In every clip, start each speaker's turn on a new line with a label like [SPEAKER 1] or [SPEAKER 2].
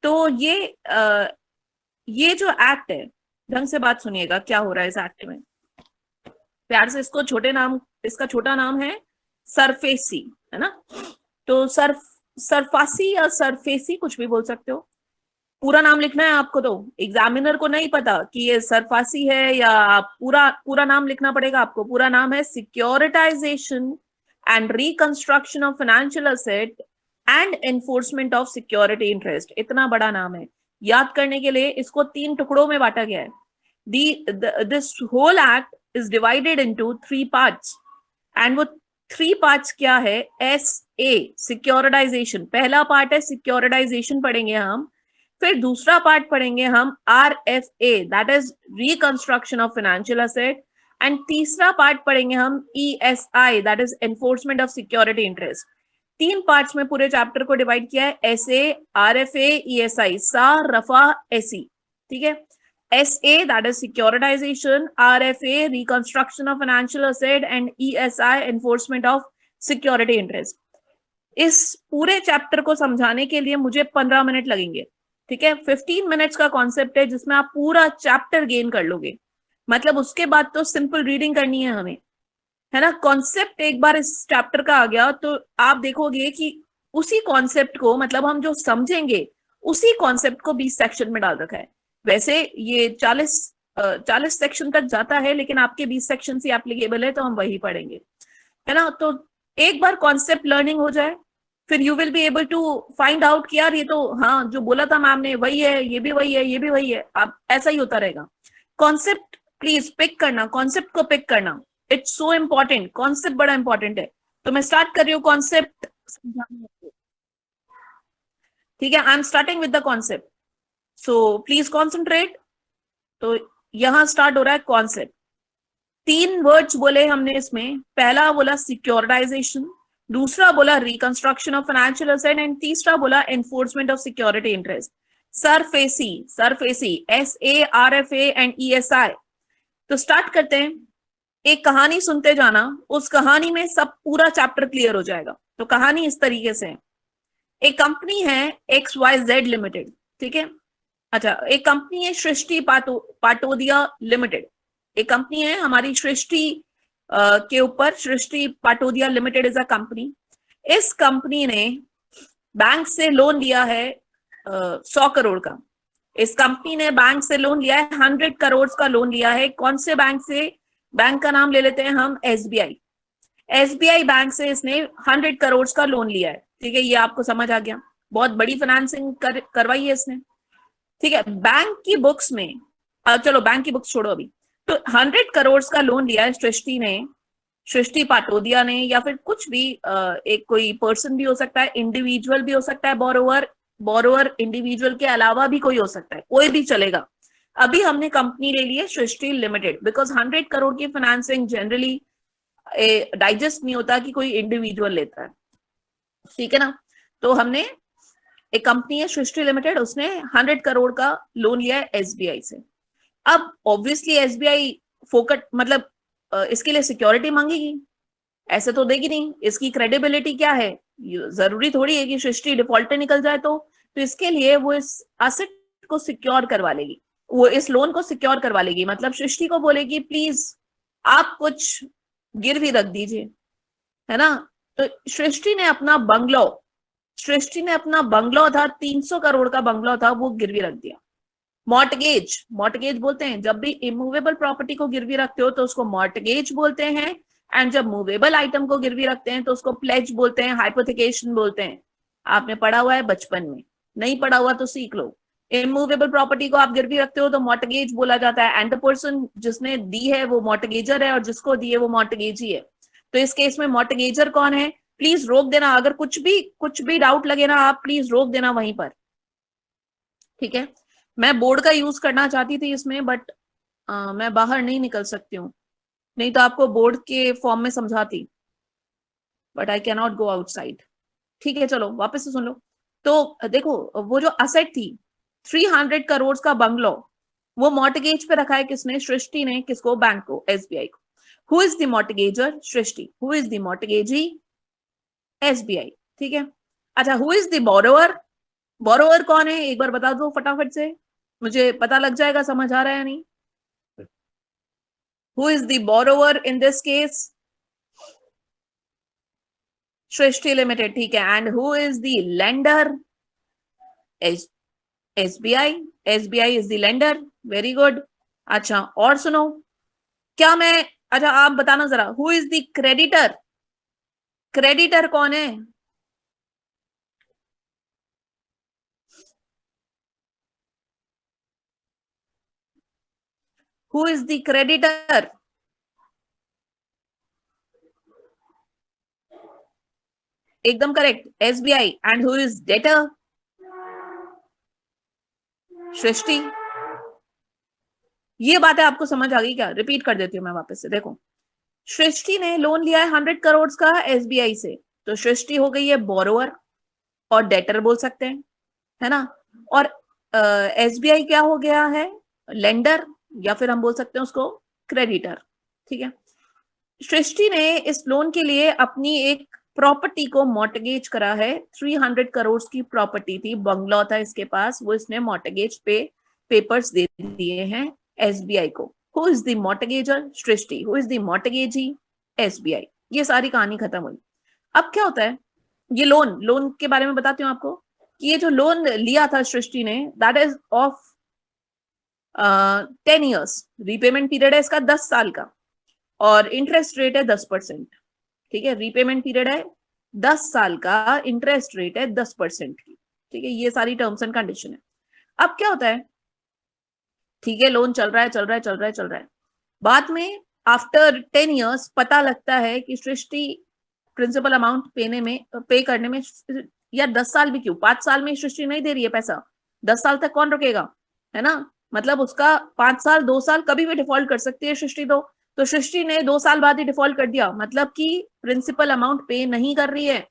[SPEAKER 1] तो ये जो एक्ट है, ढंग से बात सुनिएगा क्या हो रहा है इस एक्ट में, प्यार से इसको इसका छोटा नाम है सरफेसी, है ना। तो सरफासी या सरफेसी कुछ भी बोल सकते हो। पूरा नाम लिखना है आपको, तो एग्जामिनर को नहीं पता कि ये सरफासी है या पूरा पूरा नाम लिखना पड़ेगा आपको। पूरा नाम है securitisation and reconstruction of financial asset and enforcement of security interest. इतना बड़ा नाम है, याद करने के लिए इसको 3 टुकड़ों में बांटा गया है। This whole act is divided into 3 parts, and वो 3 पार्ट्स क्या है? सिक्योरिटाइजेशन पहला पार्ट है, सिक्योरिटाइजेशन पढ़ेंगे हम। फिर दूसरा पार्ट पढ़ेंगे हम RFA, that is reconstruction of financial asset, and तीसरा पार्ट पढ़ेंगे हम ESI, that is enforcement of security interest. 3 parts में पूरे चैप्टर को डिवाइड किया है, SA, RFA, ESI, सा रफा एसी, ठीक है। SA, that is securitization, RFA, reconstruction of financial asset, and ESI, enforcement of security interest। इस पूरे चैप्टर को समझाने के लिए मुझे 15 मिनट लगेंगे, ठीक है। 15 मिनट्स का कॉन्सेप्ट है जिसमें आप पूरा चैप्टर गेन कर लोगे। मतलब उसके बाद तो सिंपल रीडिंग करनी है हमें, है ना। कॉन्सेप्ट एक बार इस चैप्टर का आ गया तो आप देखोगे कि उसी कॉन्सेप्ट को, मतलब हम जो समझेंगे उसी कॉन्सेप्ट को 20 सेक्शन में डाल रखा है। वैसे ये 40 सेक्शन तक जाता है, लेकिन आपके 20 सेक्शन से एप्लीकेबल है तो हम वही पढ़ेंगे, है ना। तो एक बार कॉन्सेप्ट लर्निंग हो जाए, फिर you will be able to find out कि यार ये तो हाँ जो बोला था मैम ने वही है, ये भी वही है, ये भी वही है। अब ऐसा ही होता रहेगा। कॉन्सेप्ट प्लीज पिक करना, कॉन्सेप्ट को पिक करना, इट्स सो इम्पोर्टेंट। कॉन्सेप्ट बड़ा इंपॉर्टेंट है। तो मैं स्टार्ट कर रही हूँ कॉन्सेप्ट समझाने, ठीक है। I am starting with the concept, so please concentrate. तो यहां स्टार्ट हो रहा है कॉन्सेप्ट। 3 वर्ड्स बोले हमने इसमें, पहला बोला सिक्योरिटाइजेशन, दूसरा बोला reconstruction of financial asset, and तीसरा बोला enforcement of security interest. SARFAESI, SARFAESI, SARFA and ESI। तो स्टार्ट करते हैं। एक कहानी सुनते जाना, उस कहानी में सब पूरा चैप्टर क्लियर हो जाएगा। तो कहानी इस तरीके से है। एक कंपनी है XYZ लिमिटेड, ठीक है। अच्छा, एक कंपनी है सृष्टि पाटोदिया लिमिटेड। एक कंपनी है हमारी सृष्टि के ऊपर, Srishti Patodia limited is a company. इस कंपनी ने बैंक से लोन लिया है 100 करोड़ का। इस कंपनी ने बैंक से लोन लिया है, 100 करोड़ का लोन लिया है। कौन से बैंक से? बैंक का नाम ले लेते हैं हम, SBI। SBI बैंक से इसने 100 करोड़ का लोन लिया है, ठीक है। ये आपको समझ आ गया, बहुत बड़ी फाइनेंसिंग करवाई है इसने, ठीक है। बैंक की बुक्स में, चलो बैंक की बुक्स छोड़ो अभी। तो 100 करोड़ का लोन लिया है सृष्टि ने, सृष्टि पाटोदिया ने, या फिर कुछ भी, एक कोई पर्सन भी हो सकता है, इंडिविजुअल भी हो सकता है, बोरोवर इंडिविजुअल के अलावा भी कोई हो सकता है, कोई भी चलेगा। अभी हमने कंपनी ले ली है सृष्टि लिमिटेड, बिकॉज 100 करोड़ की फाइनेंसिंग जनरली डाइजेस्ट नहीं होता कि कोई इंडिविजुअल लेता है, ठीक है ना। तो हमने एक कंपनी है सृष्टि लिमिटेड, उसने 100 करोड़ का लोन लिया है SBI से। अब ऑब्वियसली SBI फोकट, मतलब इसके लिए सिक्योरिटी मांगेगी, ऐसे तो देगी नहीं। इसकी क्रेडिबिलिटी क्या है? जरूरी थोड़ी है कि सृष्टि डिफॉल्टर निकल जाए तो इसके लिए वो इस एसेट को सिक्योर करवा लेगी, वो इस लोन को सिक्योर करवा लेगी। मतलब सृष्टि को बोलेगी प्लीज आप कुछ गिरवी रख दीजिए, है ना। तो सृष्टि ने अपना बंगलो था, 300 करोड़ का बंगलो था, वो गिरवी रख दिया। मॉर्टगेज बोलते हैं, जब भी इमूवेबल प्रॉपर्टी को गिरवी रखते हो तो उसको मॉर्टगेज बोलते हैं, एंड जब मूवेबल आइटम को गिरवी रखते हैं तो उसको प्लेज बोलते हैं, हाइपोथिकेशन बोलते हैं। आपने पढ़ा हुआ है बचपन में, नहीं पढ़ा हुआ तो सीख लो। इमूवेबल प्रॉपर्टी को आप गिरवी रखते हो तो मॉर्टगेज बोला जाता है, एंड द पर्सन जिसने दी है वो मॉर्टगेजर है, और जिसको दी है वो मॉर्टगेज ही है। तो इस केस में मॉर्टगेजर कौन है? प्लीज रोक देना, अगर कुछ भी डाउट लगे ना, आप प्लीज रोक देना वहीं पर, ठीक है। मैं बोर्ड का यूज करना चाहती थी इसमें, बट मैं बाहर नहीं निकल सकती हूँ, नहीं तो आपको बोर्ड के फॉर्म में समझाती, but I can not go outside, ठीक है। चलो वापस से सुन लो। तो देखो, वो जो असेट थी 300 करोड़ का बंगलो, वो मॉर्टगेज पे रखा है किसने? सृष्टि ने। किसको? बैंक को, SBI को। Who is the mortgager? Srishti. Who is the mortgagee? SBI, ठीक है। अच्छा, who is the borrower? Borrower कौन है एक बार बता दो फटाफट से, मुझे पता लग जाएगा समझ आ रहा है या नहीं. Who is the borrower in this case? Srishti limited, ठीक है. And who is the lender? SBI. SBI is the lender. Very good. अच्छा और सुनो, क्या मैं, अच्छा आप बताना जरा, who is the creditor? Creditor कौन है? Who is the creditor? एकदम correct, SBI. And who is debtor? Srishti. ये बातें आपको समझ आ गई क्या? रिपीट कर देती हूँ मैं वापस से. देखो, सृष्टि ने लोन लिया है 100 करोड़ का एसबीआई से, तो सृष्टि हो गई है बोरोवर और डेटर बोल सकते हैं, है ना. और एसबीआई क्या हो गया है? लेंडर, या फिर हम बोल सकते हैं उसको क्रेडिटर. ठीक है. सृष्टि ने इस लोन के लिए अपनी एक प्रॉपर्टी को मॉर्टगेज करा है. 300 करोड़ की प्रॉपर्टी थी, बंगला था इसके पास, वो इसने मॉर्टगेज पे पेपर्स दे दिए हैं एसबीआई को. Who is the mortgager? Srishti. Who is the mortgagee? SBI. ये सारी कहानी खत्म हुई. अब क्या होता है, ये लोन, लोन के बारे में बताती हूँ आपको कि ये जो लोन लिया था सृष्टि ने, that is of 10 years. Repayment period है इसका 10 साल का, और इंटरेस्ट रेट है 10%. ठीक है, रीपेमेंट पीरियड है 10 साल का, इंटरेस्ट रेट है 10% की. ठीक है, ये सारी टर्म्स एंड कंडीशन है. अब क्या होता है, ठीक है, लोन चल रहा है चल रहा है चल रहा है चल रहा है. बाद में आफ्टर 10 ईयर्स पता लगता है कि सृष्टि प्रिंसिपल अमाउंट पे करने में, यार 10 साल भी क्यों, 5 साल में सृष्टि नहीं दे रही है पैसा, 10 साल तक कौन रुकेगा, है ना. मतलब उसका 5 साल 2 साल कभी भी डिफॉल्ट कर सकती है सृष्टि. तो सृष्टि ने 2 साल बाद ही डिफॉल्ट कर दिया, मतलब कि प्रिंसिपल अमाउंट पे नहीं कर रही है,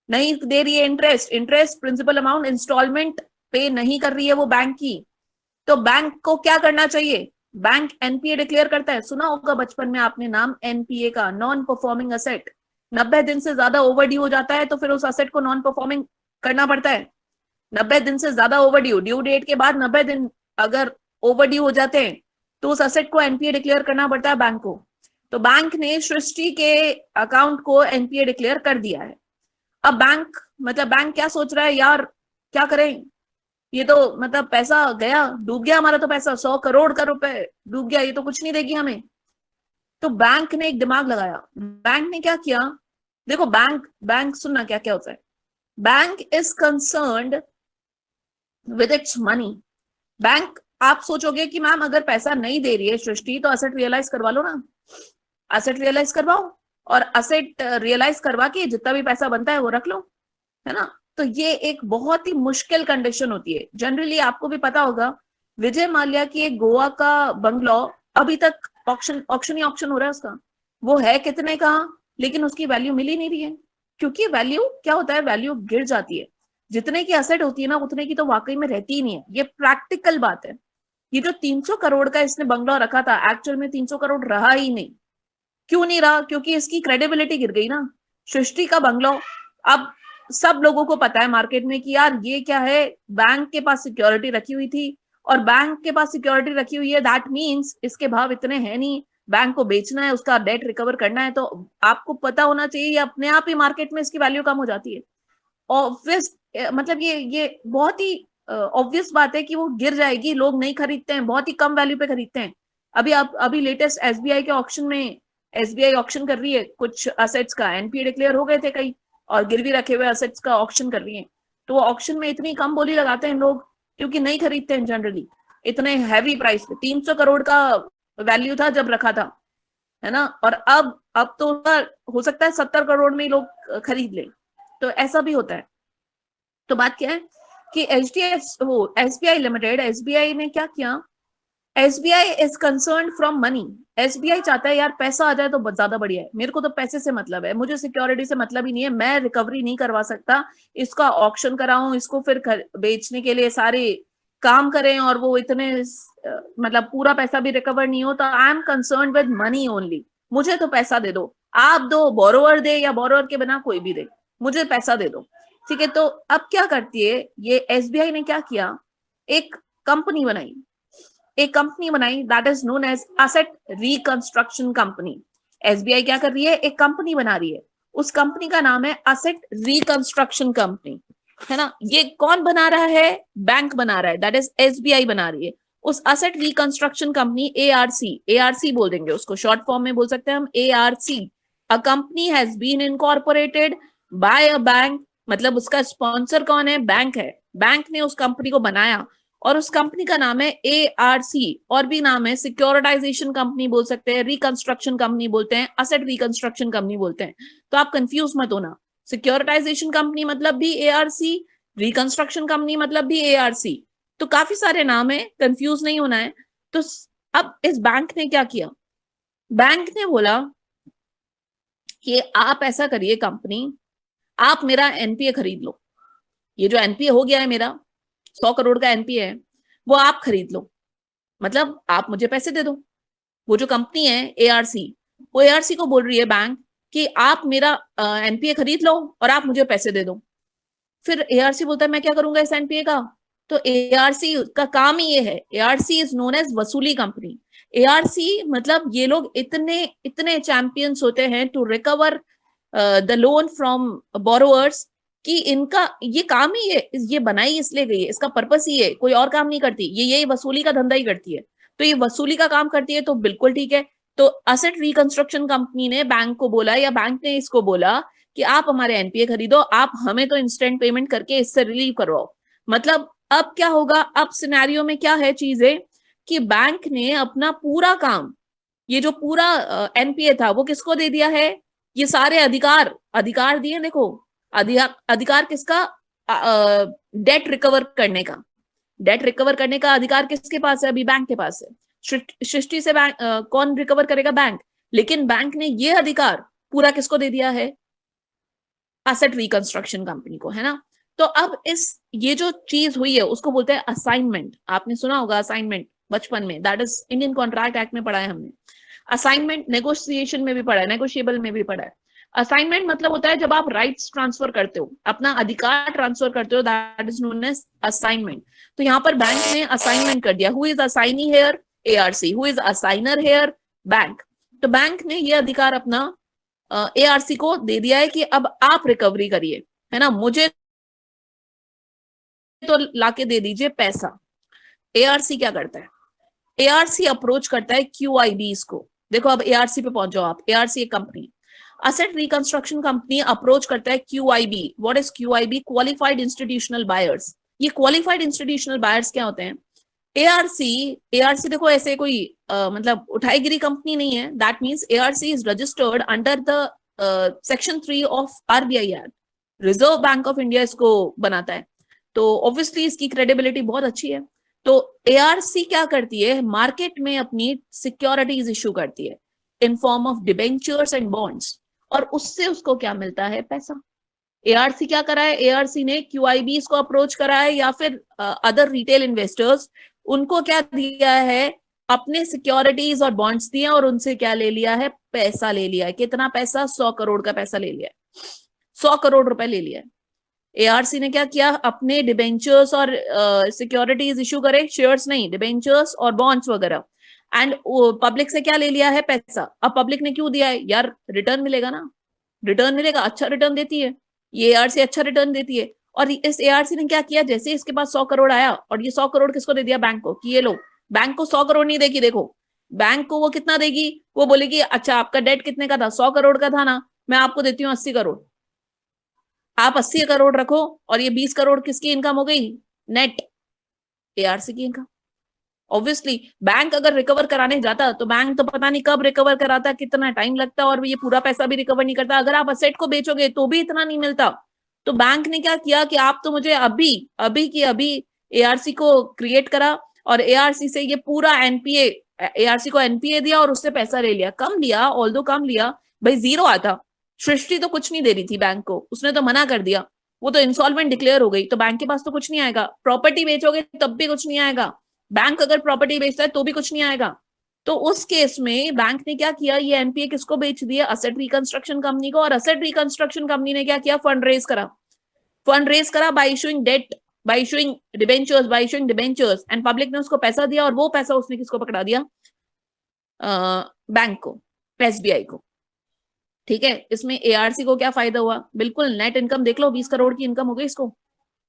[SPEAKER 1] नहीं दे रही है इंटरेस्ट प्रिंसिपल अमाउंट इंस्टॉलमेंट पे नहीं कर रही है वो बैंक की. तो बैंक को क्या करना चाहिए? बैंक एनपीए डिक्लेयर करता है. सुना होगा बचपन में आपने नाम एनपीए का, नॉन परफॉर्मिंग असेट. 90 दिन से ज्यादा ओवरड्यू हो जाता है तो फिर उस असेट को नॉन परफॉर्मिंग करना पड़ता है. 90 दिन से ज्यादा ओवरड्यू, ड्यू डेट के बाद 90 दिन अगर ओवरड्यू हो जाते हैं तो उस असेट को एनपीए डिक्लेयर करना पड़ता है बैंक को. तो बैंक ने सृष्टि के अकाउंट को एनपीए डिक्लेयर कर दिया है. अब बैंक क्या सोच रहा है, यार क्या करें, ये तो मतलब पैसा गया, डूब गया हमारा तो पैसा, 100 करोड़ का रुपए डूब गया, ये तो कुछ नहीं देगी हमें. तो बैंक ने एक दिमाग लगाया. बैंक ने क्या किया, देखो बैंक सुनना क्या क्या होता है. Bank is concerned with its money. Bank, आप सोचोगे कि मैम अगर पैसा नहीं दे रही है सृष्टि तो असेट रियलाइज करवा लो ना, असेट रियलाइज करवाओ, और असेट रियलाइज करवा के जितना भी पैसा बनता है वो रख लो, है ना. तो ये एक बहुत ही मुश्किल कंडीशन होती है. जनरली आपको भी पता होगा, विजय माल्या की एक गोवा का बंगलो अभी तक ऑक्शन ही ऑक्शन हो रहा है उसका. वो है कितने का, लेकिन उसकी वैल्यू मिल ही नहीं रही है, क्योंकि वैल्यू क्या होता है, वैल्यू गिर जाती है. जितने की असेट होती है ना उतने की तो वाकई में रहती ही नहीं है. ये प्रैक्टिकल बात है. ये जो 300 करोड़ का इसने बंगला रखा था, एक्चुअल में 300 करोड़ रहा ही नहीं. क्यों नहीं रहा? क्योंकि इसकी क्रेडिबिलिटी गिर गई ना. सृष्टि का बंगला, अब सब लोगों को पता है मार्केट में कि यार ये क्या है, बैंक के पास सिक्योरिटी रखी हुई थी, और बैंक के पास सिक्योरिटी रखी हुई है, दैट मीन्स इसके भाव इतने हैं नहीं, बैंक को बेचना है, उसका डेट रिकवर करना है. तो आपको पता होना चाहिए, अपने आप ही मार्केट में इसकी वैल्यू कम हो जाती है. ऑब्वियस, मतलब ये बहुत ही ऑब्वियस बात है कि वो गिर जाएगी, लोग नहीं खरीदते हैं, बहुत ही कम वैल्यू पे खरीदते हैं. अभी लेटेस्ट एसबीआई के ऑक्शन में, एसबीआई ऑक्शन कर रही है कुछ असेट्स का, एनपीए डिक्लेयर हो गए थे कई, और गिरवी रखे हुए असेट्स का ऑक्शन कर रही है. तो वो ऑक्शन में इतनी कम बोली लगाते हैं लोग क्योंकि नहीं खरीदते हैं जनरली इतने हैवी प्राइस पे. 300 करोड़ का वैल्यू था जब रखा था, है ना. और अब तो हो सकता है 70 करोड़ में ही लोग खरीद ले. तो ऐसा भी होता है. तो बात क्या है कि एसबीआई लिमिटेड, एसबीआई ने क्या किया, SBI is concern from money. SBI चाहता है यार पैसा आ जाए तो ज्यादा बढ़िया है, मेरे को तो पैसे से मतलब है, मुझे सिक्योरिटी से मतलब ही नहीं है, मैं रिकवरी नहीं करवा सकता, इसका ऑक्शन कराऊं, इसको फिर बेचने के लिए सारे काम करें और वो इतने मतलब पूरा पैसा भी रिकवर नहीं हो. तो I am concern with money only. मुझे तो पैसा दे दो, आप दो, बोरोवर दे या बोरोवर के बिना कोई भी दे, मुझे पैसा दे दो. ठीक है, तो अब क्या करती है ये एसबीआई ने, क्या किया, एक कंपनी बनाई, that is known as asset reconstruction company. SBI क्या कर रही है, एक कंपनी बना रही है, उस कंपनी का नाम है असेट रिकंस्ट्रक्शन कंपनी, है ना। ये कौन बना रहा है, बैंक बना रहा है, दैट इज एसबीआई बना रही है। उस असेट रिकंस्ट्रक्शन कंपनी एआरसी बोल देंगे उसको, शॉर्ट फॉर्म में बोल सकते हैं हम ARC. A company has been incorporated by a bank, मतलब उसका स्पॉन्सर कौन है, बैंक है, बैंक ने उस कंपनी को बनाया और उस कंपनी का नाम है एआरसी। और भी नाम है, सिक्योरिटाइजेशन कंपनी बोल सकते हैं, रिकंस्ट्रक्शन कंपनी बोलते हैं, असेट रिकंस्ट्रक्शन कंपनी बोलते हैं। तो आप कंफ्यूज मत होना, सिक्योरिटाइजेशन कंपनी मतलब भी एआरसी, रिकंस्ट्रक्शन कंपनी मतलब भी एआरसी। तो काफी सारे नाम है, कंफ्यूज नहीं होना है। तो अब इस बैंक ने क्या किया, बैंक ने बोला कि आप ऐसा करिए कंपनी, आप मेरा एनपीए खरीद लो, ये जो एनपीए हो गया है मेरा 100 करोड़ का एनपीए है, वो आप खरीद लो, मतलब आप मुझे पैसे दे दो। वो जो कंपनी है एआरसी, वो एआरसी को बोल रही है बैंक कि आप मेरा एनपीए खरीद लो और आप मुझे पैसे दे दो। फिर एआरसी बोलता है मैं क्या करूंगा इस एनपीए का, तो एआरसी का काम ही ये है, एआरसी इज नोन एज वसूली कंपनी। एआरसी मतलब ये लोग इतने इतने चैंपियंस होते हैं to recover the loan from borrowers, कि इनका ये काम ही है, ये बनाई इसलिए गई है, इसका पर्पस ही है, कोई और काम नहीं करती, ये वसूली का धंधा ही करती है। तो ये वसूली का काम करती है, तो बिल्कुल ठीक है। तो असेट रिकंस्ट्रक्शन कंपनी ने बैंक को बोला, या बैंक ने इसको बोला कि आप हमारे एनपीए खरीदो, आप हमें तो इंस्टेंट पेमेंट करके इससे रिलीव करवाओ। मतलब अब क्या होगा, अब सिनेरियो में क्या है चीजें, कि बैंक ने अपना पूरा काम, ये जो पूरा एनपीए था वो किसको दे दिया है, ये सारे अधिकार अधिकार दिए, देखो अधिकार किसका, डेट रिकवर करने का, डेट रिकवर करने का अधिकार किसके पास है, अभी बैंक के पास है। सृष्टि से बैंक कौन रिकवर करेगा, बैंक। लेकिन बैंक ने ये अधिकार पूरा किसको दे दिया है, एसेट रिकंस्ट्रक्शन कंपनी को, है ना। तो अब इस ये जो चीज हुई है उसको बोलते हैं असाइनमेंट। आपने सुना होगा असाइनमेंट बचपन में, that is Indian contract act में पढ़ा है हमने। असाइनमेंट नेगोशिएशन में भी पढ़ा है, नेगोशिएबल में भी पढ़ा है। असाइनमेंट मतलब होता है जब आप राइट्स ट्रांसफर करते हो, अपना अधिकार ट्रांसफर करते हो, that is known as assignment. तो यहाँ पर बैंक ने असाइनमेंट कर दिया, who is assignee here, ARC, who is assigner here, bank. तो बैंक ने ये अधिकार अपना एआरसी को दे दिया है कि अब आप रिकवरी करिए, है ना, मुझे तो लाके दे दीजिए पैसा। एआरसी क्या करता है, एआरसी अप्रोच करता है क्यूआईबीज को। देखो अब एआरसी पे पहुंच जाओ आप, एआरसी एक company, asset reconstruction company approach करता है QIB. What is QIB, qualified institutional buyers. ये क्वालिफाइड इंस्टीट्यूशनल बायर्स क्या होते हैं, एआरसी, एआरसी देखो ऐसे कोई मतलब उठाईगिरी कंपनी नहीं है, that means ARC is registered under the section 3 of RBI act, reserve bank of India इसको बनाता है, तो ऑब्वियसली इसकी क्रेडिबिलिटी बहुत अच्छी है। तो एआरसी क्या करती है, मार्केट में अपनी सिक्योरिटीज इशू करती है इन form of debentures and bonds, और उससे उसको क्या मिलता है, पैसा। एआरसी क्या करा है, एआरसी ने क्यूआईबीज को अप्रोच करा है या फिर अदर रिटेल इन्वेस्टर्स, उनको क्या दिया है, अपने सिक्योरिटीज और बॉन्ड्स दिए और उनसे क्या ले लिया है, पैसा ले लिया है। कितना पैसा, 100 करोड़ का पैसा ले लिया है, 100 करोड़ रुपए ले लिया है। एआरसी ने क्या किया, अपने डिबेंचर्स और सिक्योरिटीज इशू करे, शेयर्स नहीं, डिबेंचर्स और बॉन्ड्स वगैरह, एंड पब्लिक से क्या ले लिया है, पैसा। अब पब्लिक ने क्यों दिया है यार, रिटर्न मिलेगा ना, रिटर्न मिलेगा, अच्छा रिटर्न देती है ये एआरसी, अच्छा रिटर्न देती है। और इस एआरसी ने क्या किया, जैसे इसके पास 100 करोड़ आया, और ये 100 करोड़ किसको दे दिया, बैंक को, कि ये लो। बैंक को 100 करोड़ नहीं देगी, देखो बैंक को वो कितना देगी, वो बोलेगी अच्छा आपका डेट कितने का था, 100 करोड़ का था ना, मैं आपको देती हूँ 80 करोड़, आप 80 करोड़ रखो, और ये 20 करोड़ किसकी इनकम हो गई, नेट, एआरसी की इनकम। ऑब्वियसली बैंक अगर रिकवर कराने जाता तो बैंक तो पता नहीं कब रिकवर कराता, कितना टाइम लगता, और ये पूरा पैसा भी रिकवर नहीं करता। अगर आप असेट को बेचोगे तो भी इतना नहीं मिलता। तो बैंक ने क्या किया कि आप तो मुझे अभी अभी की अभी एआरसी को क्रिएट करा, और एआरसी से ये पूरा एनपीए, एआरसी को एनपीए दिया और उससे पैसा ले लिया, कम लिया, ऑल्दो कम लिया, भाई जीरो आता। सृष्टि तो कुछ नहीं दे रही थी बैंक को, उसने तो मना कर दिया, वो तो इंसॉल्वेंट डिक्लेयर हो गई, तो बैंक के पास तो कुछ नहीं आएगा। प्रॉपर्टी बेचोगे तब भी कुछ नहीं आएगा, बैंक अगर प्रॉपर्टी बेचता है तो भी कुछ नहीं आएगा। तो उस केस में बैंक ने क्या किया, ये एनपीए किसको बेच दिया, असेट रिकंस्ट्रक्शन कंपनी को, और असेट रिकंस्ट्रक्शन कंपनी ने क्या किया, फंड रेज करा। फंड रेज करा by issuing debt, by issuing debentures, by issuing debentures, and public ने उसको पैसा दिया, और वो पैसा उसने किसको पकड़ा दिया? बैंक को, एसबीआई को। ठीक है, इसमें एआरसी को क्या फायदा हुआ? बिल्कुल नेट इनकम देख लो, 20 करोड़ की इनकम हो गई इसको,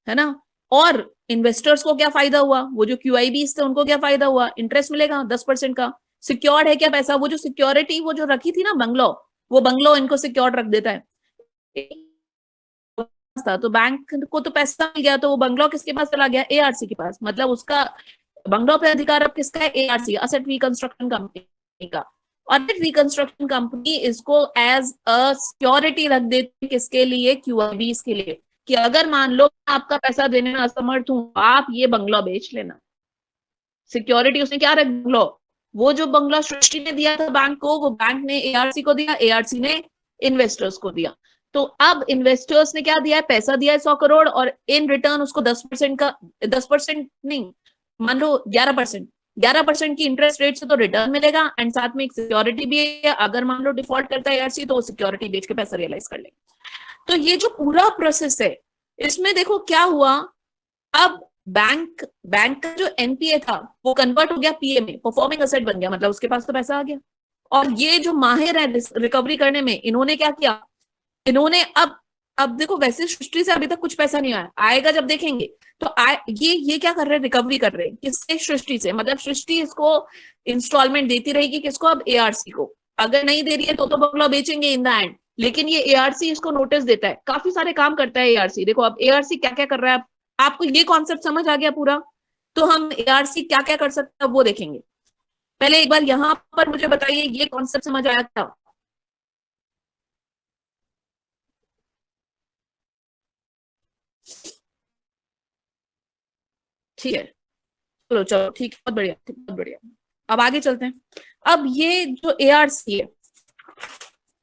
[SPEAKER 1] है ना। और इन्वेस्टर्स को क्या फायदा हुआ? वो जो क्यूआईबीज थे उनको क्या फायदा हुआ? इंटरेस्ट मिलेगा 10% का। सिक्योर्ड है क्या पैसा? वो जो सिक्योरिटी वो जो रखी थी ना बंगलो, वो बंगलो इनको सिक्योर्ड रख देता है। था तो बैंक को तो पैसा मिल गया, तो वो बंगलो किसके पास चला गया? एआरसी के पास। मतलब उसका बंगलो पे अधिकार अब किसका है? एआरसी, असेट रिकंस्ट्रक्शन कंपनी का। और रिकंस्ट्रक्शन कंपनी इसको एज अ सिक्योरिटी रख देती है, किसके लिए? क्यूआईबीज के लिए, कि अगर मान लो आपका पैसा देने में असमर्थ हूं, आप ये बंगला बेच लेना। सिक्योरिटी उसने क्या रख लो, वो जो बंगला सृष्टि ने दिया था बैंक को, वो बैंक ने एआरसी को दिया, एआरसी ने इन्वेस्टर्स को दिया। तो अब इन्वेस्टर्स ने क्या दिया है? पैसा दिया है 100 करोड़, और इन रिटर्न उसको 10% का, 10% नहीं, मान लो 11%, 11% की इंटरेस्ट रेट से तो रिटर्न मिलेगा, एंड साथ में एक सिक्योरिटी भी है, अगर मान लो डिफॉल्ट करता है एआरसी तो सिक्योरिटी बेच के पैसा रियलाइज कर लेंगे। तो ये जो पूरा प्रोसेस है, इसमें देखो क्या हुआ। अब बैंक बैंक का जो एनपीए था वो कन्वर्ट हो गया पीए में, परफॉर्मिंग असेट बन गया, मतलब उसके पास तो पैसा आ गया। और ये जो माहिर है रिकवरी करने में, इन्होंने क्या किया? इन्होंने अब देखो, वैसे सृष्टि से अभी तक कुछ पैसा नहीं आया, आएगा जब देखेंगे। तो ये क्या कर रहे हैं? रिकवरी कर रहे हैं किससे? सृष्टि से। मतलब सृष्टि इसको इंस्टॉलमेंट देती रहेगी, किसको? अब एआरसी को। अगर नहीं दे रही है तो बंगला बेचेंगे इन द एंड, लेकिन ये एआरसी इसको नोटिस देता है, काफी सारे काम करता है एआरसी। देखो अब एआरसी क्या क्या कर रहा है, आपको ये कॉन्सेप्ट समझ आ गया पूरा? तो हम एआरसी क्या क्या कर सकते हैं वो देखेंगे। पहले एक बार यहां पर मुझे बताइए, ये कॉन्सेप्ट समझ आया था? ठीक है, चलो चलो ठीक है, बहुत बढ़िया, बहुत बढ़िया। अब आगे चलते हैं। अब ये जो एआरसी है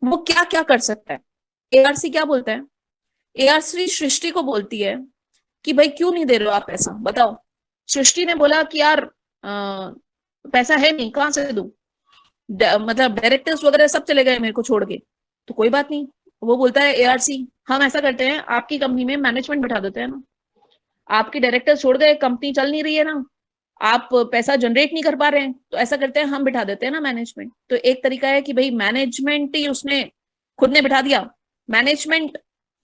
[SPEAKER 1] वो क्या क्या कर सकता है? एआरसी क्या बोलता है? एआरसी सृष्टि को बोलती है कि भाई क्यों नहीं दे रहे हो आप पैसा, बताओ। सृष्टि ने बोला कि यार पैसा है नहीं, कहां से दूं? मतलब डायरेक्टर्स वगैरह सब चले गए मेरे को छोड़ के। तो कोई बात नहीं, वो बोलता है एआरसी, हम ऐसा करते हैं, आपकी कंपनी में मैनेजमेंट बैठा देते हैं ना। आपके डायरेक्टर्स छोड़ गए, कंपनी चल नहीं रही है ना, आप पैसा जनरेट नहीं कर पा रहे हैं, तो ऐसा करते हैं हम बिठा देते हैं ना मैनेजमेंट। तो एक तरीका है कि भाई मैनेजमेंट ही उसने खुद ने बिठा दिया। मैनेजमेंट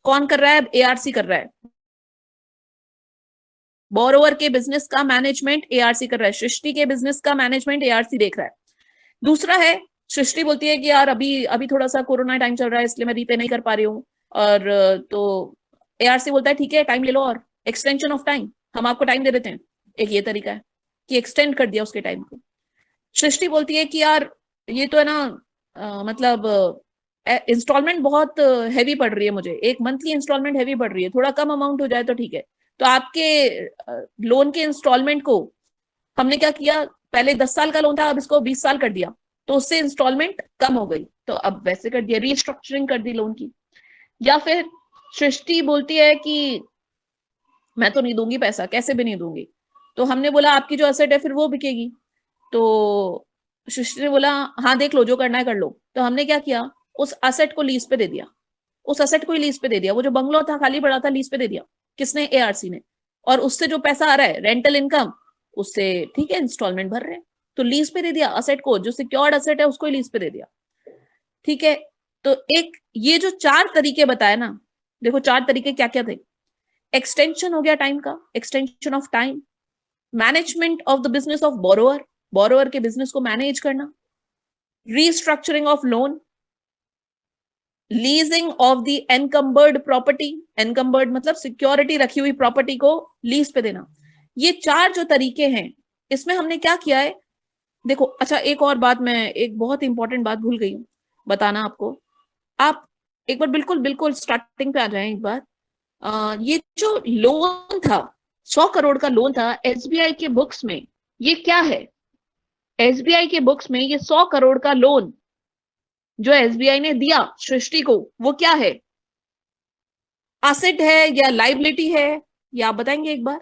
[SPEAKER 1] कौन कर रहा है? एआरसी कर रहा है। बोरोवर के बिजनेस का मैनेजमेंट एआरसी कर रहा है, सृष्टि के बिजनेस का मैनेजमेंट एआरसी देख रहा है। दूसरा है, सृष्टि बोलती है कि यार अभी अभी थोड़ा सा कोरोना टाइम चल रहा है, इसलिए मैं रीपे नहीं कर पा रही हूँ। और तो एआरसी बोलता है ठीक है, टाइम ले लो, और एक्सटेंशन ऑफ टाइम, हम आपको टाइम दे देते हैं। एक ये तरीका है कि एक्सटेंड कर दिया उसके टाइम को। सृष्टि बोलती है कि यार ये तो है ना, मतलब इंस्टॉलमेंट बहुत हैवी पड़ रही है मुझे, एक मंथली इंस्टॉलमेंट हैवी पड़ रही है, थोड़ा कम अमाउंट हो जाए तो ठीक है। तो आपके लोन के इंस्टॉलमेंट को हमने क्या किया, पहले 10 साल का लोन था, अब इसको 20 साल कर दिया, तो उससे इंस्टॉलमेंट कम हो गई, तो अब वैसे कर दिया, रीस्ट्रक्चरिंग कर दी लोन की। या फिर सृष्टि बोलती है कि मैं तो नहीं दूंगी पैसा, कैसे भी नहीं दूंगी। तो हमने बोला आपकी जो असेट है फिर वो बिकेगी। तो सृष्टि ने बोला हाँ देख लो, जो करना है कर लो। तो हमने क्या किया, उस असेट को लीज पे दे दिया, उस असेट को ही लीज पे दे दिया, वो जो बंगलो था खाली पड़ा था लीज पे दे दिया। किसने? एआरसी ने। और उससे जो पैसा आ रहा है रेंटल इनकम, उससे ठीक है इंस्टॉलमेंट भर रहे हैं। तो लीज पे दे दिया असेट को, जो सिक्योर्ड असेट है उसको ही लीज पे दे दिया। ठीक है। तो एक ये जो चार तरीके बताए ना, देखो चार तरीके क्या क्या थे। एक्सटेंशन हो गया टाइम का, extension of time. Management of the business of borrower, borrower के बिजनेस को मैनेज करना। Restructuring of loan. Leasing of the encumbered property, encumbered मतलब सिक्योरिटी रखी हुई प्रॉपर्टी को लीज पे देना। ये चार जो तरीके हैं, इसमें हमने क्या किया है, देखो अच्छा एक और बात, मैं एक बहुत इंपॉर्टेंट बात भूल गई हूँ बताना आपको। आप एक बार बिल्कुल बिल्कुल स्टार्टिंग पे आ जाएं एक बार। ये जो लोन था, 100 करोड़ का लोन था एसबीआई के बुक्स में, ये क्या है? एसबीआई के बुक्स में ये 100 करोड़ का लोन जो एसबीआई ने दिया सृष्टि को, वो क्या है? एसेट है या लाइबिलिटी है? या आप बताएंगे एक बार?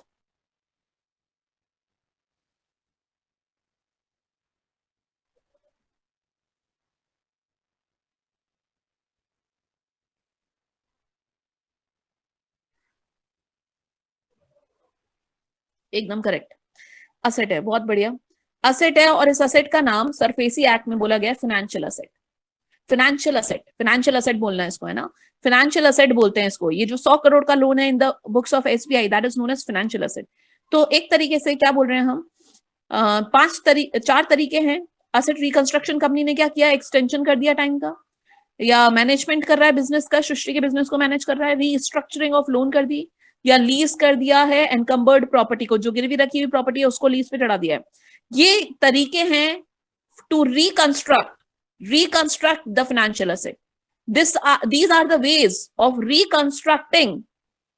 [SPEAKER 1] एकदम करेक्ट, असेट है, बहुत बढ़िया, असेट है। और इस असेट का नाम सरफेसी एक्ट में बोला गया financial asset. Financial asset, financial asset बोलना है इसको, है ना, फाइनेंशियल असेट बोलते हैं इसको। ये जो 100 करोड़ का लोन है in the books of SBI, that is known as financial asset. तो एक तरीके से क्या बोल रहे हैं हम, चार तरीके हैं। असेट रिकंस्ट्रक्शन कंपनी ने क्या किया, एक्सटेंशन कर दिया टाइम का, या मैनेजमेंट कर रहा है बिजनेस का, सृष्टि के बिजनेस को मैनेज कर रहा है, रीस्ट्रक्चरिंग ऑफ लोन कर दी, या लीज कर दिया है एनकम्बर्ड प्रॉपर्टी को, जो गिरवी रखी हुई प्रॉपर्टी है उसको लीज पे चढ़ा दिया है। ये तरीके हैं to reconstruct the financial asset. These are the ways of reconstructing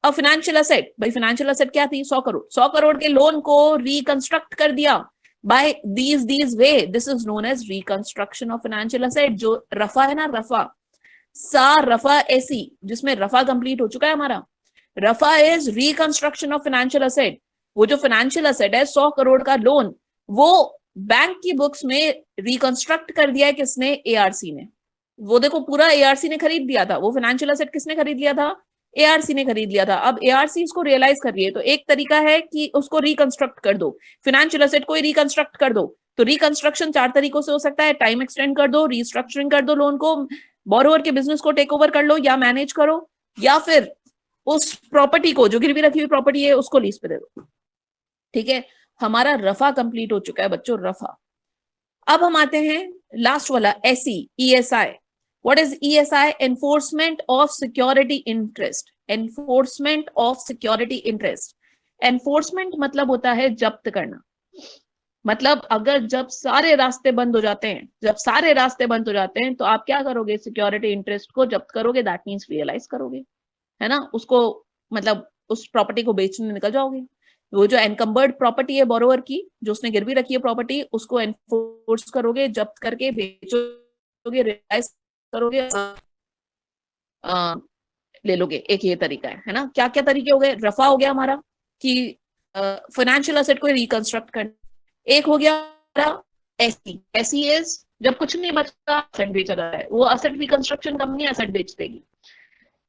[SPEAKER 1] a financial asset. भाई financial asset क्या थी, 100 करोड़, 100 करोड़ के लोन को reconstruct कर दिया by these way. This is known as reconstruction of financial asset. जो रफा है ना, रफा, सा रफा ऐसी, जिसमें रफा कंप्लीट हो चुका है हमारा। रफा is reconstruction of financial asset. वो जो फाइनेंशियल असेट है 100 करोड़ का लोन, वो बैंक की बुक्स में रिकंस्ट्रक्ट कर दिया है किसने, एआरसी ने। वो देखो पूरा एआरसी ने खरीद लिया था, वो फाइनेंशियल असेट किसने खरीद लिया था, एआरसी ने खरीद लिया था। अब एआरसी इसको रियलाइज कर रही है, तो एक तरीका है कि उसको रिकंस्ट्रक्ट कर दो, फाइनेंशियल असेट को ही रिकंस्ट्रक्ट कर दो। तो रिकंस्ट्रक्शन 4 तरीकों से हो सकता है, टाइम एक्सटेंड कर दो, रिस्ट्रक्चरिंग कर दो लोन को, बोरोवर के बिजनेस को टेक ओवर कर लो या मैनेज करो, या फिर उस प्रॉपर्टी को, जो गिरवी रखी हुई प्रॉपर्टी है, उसको लीज पे दे दो। ठीक है, हमारा रफा कंप्लीट हो चुका है बच्चों, रफा। अब हम आते हैं लास्ट वाला, SE, ESI. What is ESI? Enforcement of security interest. Enforcement of security interest. Enforcement मतलब होता है जब्त करना। मतलब अगर जब सारे रास्ते बंद हो जाते हैं, जब सारे रास्ते बंद हो जाते हैं, तो आप क्या करोगे, सिक्योरिटी इंटरेस्ट को जब्त करोगे, दैट मीन्स रियलाइज करोगे, है ना, उसको, मतलब उस प्रॉपर्टी को बेचने निकल जाओगे। वो जो एनकम्बर्ड प्रॉपर्टी है बोरोवर की, जो उसने गिरवी रखी है प्रॉपर्टी, उसको एनफोर्स करोगे, जब्त करके बेचोगे, रियलाइज करोगे, ले लोगे। एक ये तरीका है ना। क्या क्या तरीके हो गए, रफा हो गया हमारा कि फाइनेंशियल असेट को रिकंस्ट्रक्ट करना, एक हो गया एसी। एसी इज जब कुछ नहीं बचता, असेट बेचा जा रहा है, वो असेट रिकंस्ट्रक्शन कंपनी असेट बेच देगी।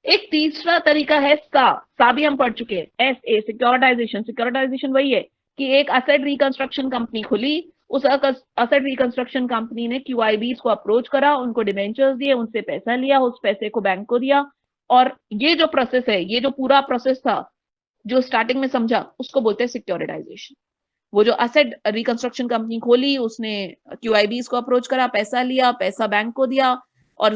[SPEAKER 1] एक तीसरा तरीका है सा भी हम पढ़ चुके हैं, एस ए, सिक्योरिटाइजेशन। सिक्योरिटाइजेशन वही है कि एक असेट रिकंस्ट्रक्शन कंपनी खुली, उस असेट रिकंस्ट्रक्शन कंपनी ने क्यूआईबीज को अप्रोच करा, उनको डिबेंचर्स दिए, उनसे पैसा लिया, उस पैसे को बैंक को दिया, और ये जो प्रोसेस है, ये जो पूरा प्रोसेस था जो स्टार्टिंग में समझा, उसको बोलते हैं सिक्योरिटाइजेशन। वो जो असेट रिकंस्ट्रक्शन कंपनी खोली, उसने क्यूआईबीज को अप्रोच करा, पैसा लिया, पैसा बैंक को दिया, और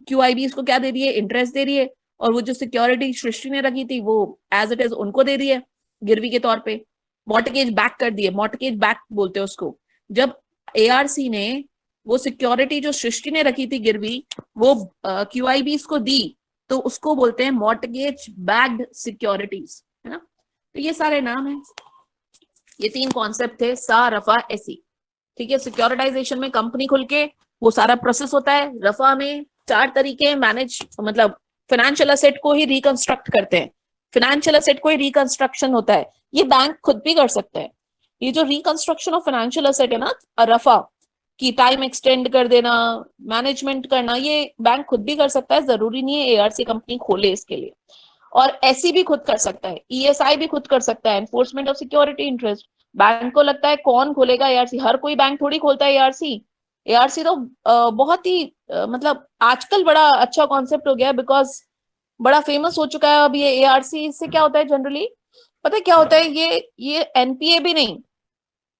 [SPEAKER 1] क्यूआईबीज को क्या दे दिए, इंटरेस्ट दे दिए, और वो जो सिक्योरिटी सृष्टि ने रखी थी वो एज इट इज उनको दे दिए गिरवी के तौर पे, मॉर्टगेज बैक कर दिए। मॉर्टगेज बैक बोलते हैं उसको। जब एआरसी ने वो सिक्योरिटी जो सृष्टि ने रखी थी गिरवी, वो क्यूआईबीज को दी, तो उसको बोलते हैं मॉर्टगेज बैक्ड सिक्योरिटीज, है ना। तो ये सारे नाम है, ये 3 कॉन्सेप्ट थे, सा, रफा, एसी। ठीक है, सिक्योरिटाइजेशन में कंपनी खुल के वो सारा प्रोसेस होता है। रफा में 4 तरीके मैनेज, मतलब फाइनेंशियल असेट को ही रिकंस्ट्रक्ट करते हैं, फाइनेंशियल असेट को ही रिकंस्ट्रक्शन होता है। ये बैंक खुद भी कर सकते हैं। ये जो रिकंस्ट्रक्शन ऑफ फाइनेंशियल असेट है ना, रफा की टाइम एक्सटेंड कर देना, मैनेजमेंट करना, ये बैंक खुद भी कर सकता है, जरूरी नहीं है एआरसी कंपनी खोले इसके लिए। और एसी भी खुद कर सकता है, ईएसआई भी खुद कर सकता है, enforcement of security interest. Bank को लगता है कौन खोलेगा एआरसी, हर कोई बैंक थोड़ी खोलता है एआरसी। एआरसी तो बहुत ही मतलब आजकल बड़ा अच्छा कॉन्सेप्ट हो गया है, बिकॉज बड़ा फेमस हो चुका है अब ये एआरसी। इससे क्या होता है जनरली, पता है क्या होता है, ये एनपीए भी नहीं,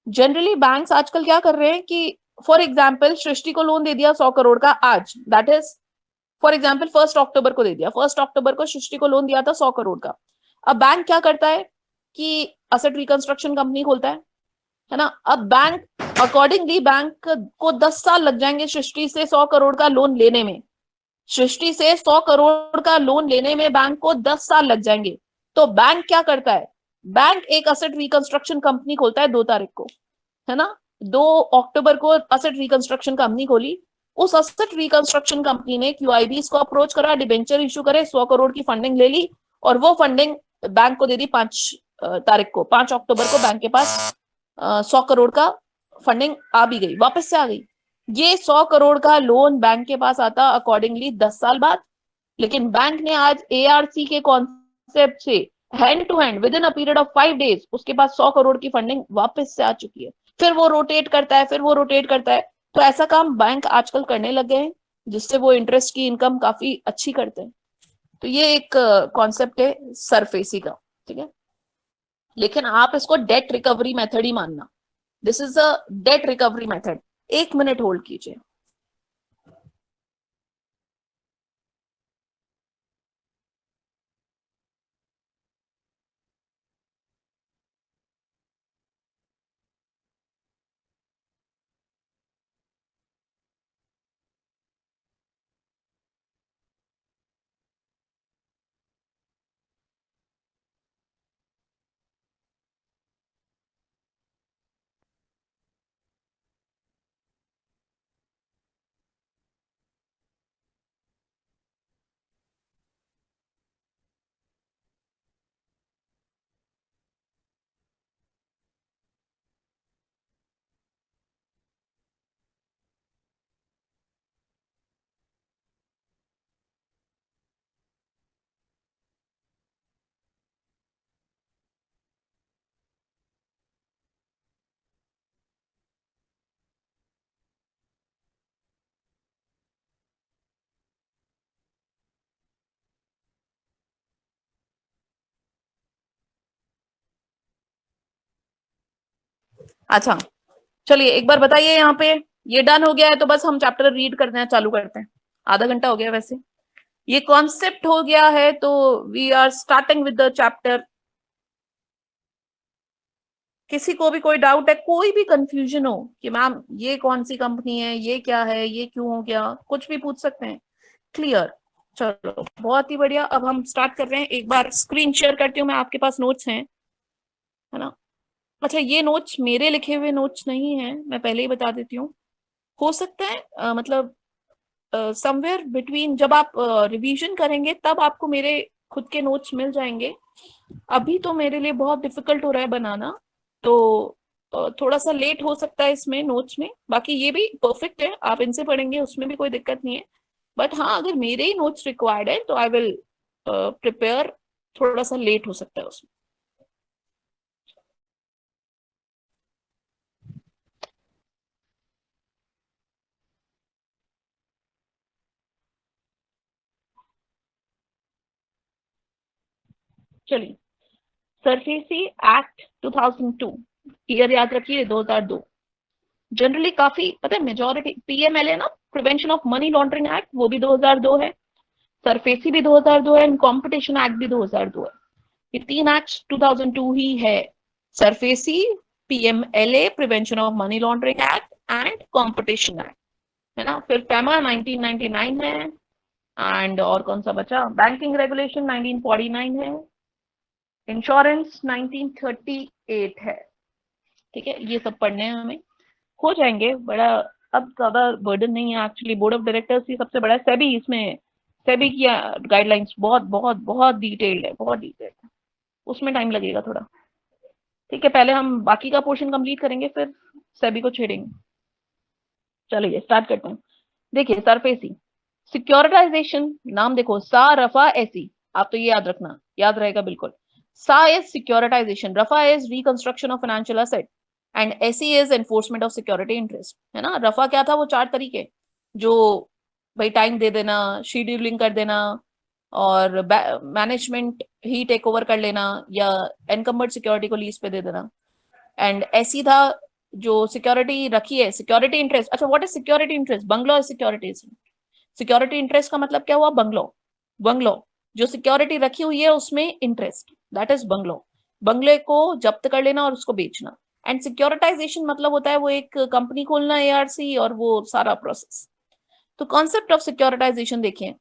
[SPEAKER 1] जनरली बैंक्स आजकल क्या कर रहे हैं कि फॉर एग्जाम्पल सृष्टि को लोन दे दिया 100 करोड़ का आज, दैट इज फॉर एग्जाम्पल 1 अक्टूबर को दे दिया, 1 अक्टूबर को सृष्टि को लोन दिया था 100 करोड़ का। अब बैंक क्या करता है कि असेट रिकंस्ट्रक्शन कंपनी खोलता है ना। अब बैंक अकॉर्डिंगली बैंक को 10 साल लग जाएंगे सृष्टि से 100 करोड़ का लोन लेने में। सृष्टि से 100 करोड़ का लोन लेने में बैंक को 10 साल लग जाएंगे। तो बैंक क्या करता है, बैंक एक असेट रिकंस्ट्रक्शन कंपनी खोलता है 2 तारीख को, है ना। 2 अक्टूबर को असेट रिकंस्ट्रक्शन कंपनी खोली, उस असेट रिकंस्ट्रक्शन कंपनी ने क्यूआईबीज को अप्रोच करा, डिबेंचर इशू करे, 100 करोड़ की फंडिंग ले ली, और वो फंडिंग बैंक को दे दी 5 तारीख को, 5 अक्टूबर को बैंक के पास 100 करोड़ का फंडिंग आ भी गई, वापस से आ गई। ये 100 करोड़ का लोन बैंक के पास आता अकॉर्डिंगली 10 साल बाद। लेकिन बैंक ने आज एआरसी के कॉन्सेप्ट से hand to hand within a period of 5 days उसके बाद 100 करोड़ की फंडिंग वापस से आ चुकी है, फिर वो रोटेट करता है, फिर वो रोटेट करता है। तो ऐसा काम बैंक आजकल करने लग गए हैं, जिससे वो इंटरेस्ट की इनकम काफी अच्छी करते हैं। तो ये एक कॉन्सेप्ट है सरफेसी का, ठीक है। लेकिन आप इसको डेट रिकवरी मेथड ही मानना, this is a debt recovery method. 1 minute hold कीजिए। अच्छा, चलिए एक बार बताइए यहाँ पे, ये डन हो गया है तो बस हम चैप्टर रीड करते हैं, चालू करते हैं। आधा घंटा हो गया वैसे, ये कॉन्सेप्ट हो गया है, तो we are starting with the chapter. किसी को भी कोई डाउट है, कोई भी कंफ्यूजन हो कि मैम ये कौन सी कंपनी है, ये क्या है, ये क्यों हो गया, कुछ भी पूछ सकते हैं। क्लियर? चलो बहुत ही बढ़िया, अब हम स्टार्ट कर रहे हैं। एक बार स्क्रीन शेयर करती हूँ मैं, आपके पास नोट्स हैं, है ना। अच्छा, ये नोट्स मेरे लिखे हुए नोट्स नहीं है, मैं पहले ही बता देती हूँ। हो सकता है मतलब समवेयर बिटवीन, जब आप रिवीजन करेंगे तब आपको मेरे खुद के नोट्स मिल जाएंगे। अभी तो मेरे लिए बहुत डिफिकल्ट हो रहा है बनाना, तो थोड़ा सा लेट हो सकता है इसमें नोट्स में। बाकी ये भी परफेक्ट है, आप इनसे पढ़ेंगे उसमें भी कोई दिक्कत नहीं है। बट हाँ, अगर मेरे ही नोट्स रिक्वायर्ड है तो आई विल प्रिपेयर, थोड़ा सा लेट हो सकता है उसमें। चलिए, सरफेसी एक्ट 2002, ईयर याद रखिए 2002। जनरली काफी पता है, मेजोरिटी पीएमएलए ना, prevention of money laundering act, वो भी 2002 है, सरफेसी भी 2002 है, एंड कॉम्पिटिशन एक्ट भी 2002 है। ये 3 एक्ट 2002 ही है, SARFAESI, PMLA prevention of money laundering act and competition act, है ना। फिर पैमा 1999 है, एंड और कौन सा बचा, बैंकिंग रेगुलेशन 1949 है, इंश्योरेंस 1938 है। ठीक है, ये सब पढ़ने हैं हमें, हो जाएंगे बड़ा। अब ज्यादा बर्डन नहीं है एक्चुअली, बोर्ड ऑफ डायरेक्टर्स ही सबसे बड़ा है, सेबी इसमें, सेबी की गाइडलाइंस बहुत बहुत बहुत डिटेल्ड है, बहुत डिटेल्ड है, उसमें टाइम लगेगा थोड़ा। ठीक है, पहले हम बाकी का पोर्शन कंप्लीट करेंगे, फिर सेबी को छेड़ेंगे। चलिए स्टार्ट करते हैं। देखिए, सरफेसी सिक्योरिटाइजेशन, नाम देखो, सा रफा एसी, आप तो ये याद रखना, याद रहेगा बिल्कुल। सा इज सिक्योरिटाइजेशन, रफा is reconstruction of financial asset, and एसी is enforcement of security interest, है ना। रफा क्या था, वो 4 तरीके, जो भाई टाइम दे देना, शेड्यूलिंग कर देना, और मैनेजमेंट ही टेक ओवर कर लेना, या एनकम्बर्ड सिक्योरिटी को लीज पे दे देना। एंड ऐसी था जो सिक्योरिटी रखी है, सिक्योरिटी इंटरेस्ट। अच्छा, what is security interest? Bungalow security, security interest का मतलब क्या हुआ, बंगलो। बंगलो जो सिक्योरिटी रखी हुई है उसमें इंटरेस्ट, दैट इज बंगलो। बंगले को जब्त कर लेना और उसको बेचना। एंड सिक्योरिटाइजेशन मतलब होता है वो एक कंपनी खोलना, एआरसी, और वो सारा प्रोसेस। तो कॉन्सेप्ट ऑफ सिक्योरिटाइजेशन देखिए,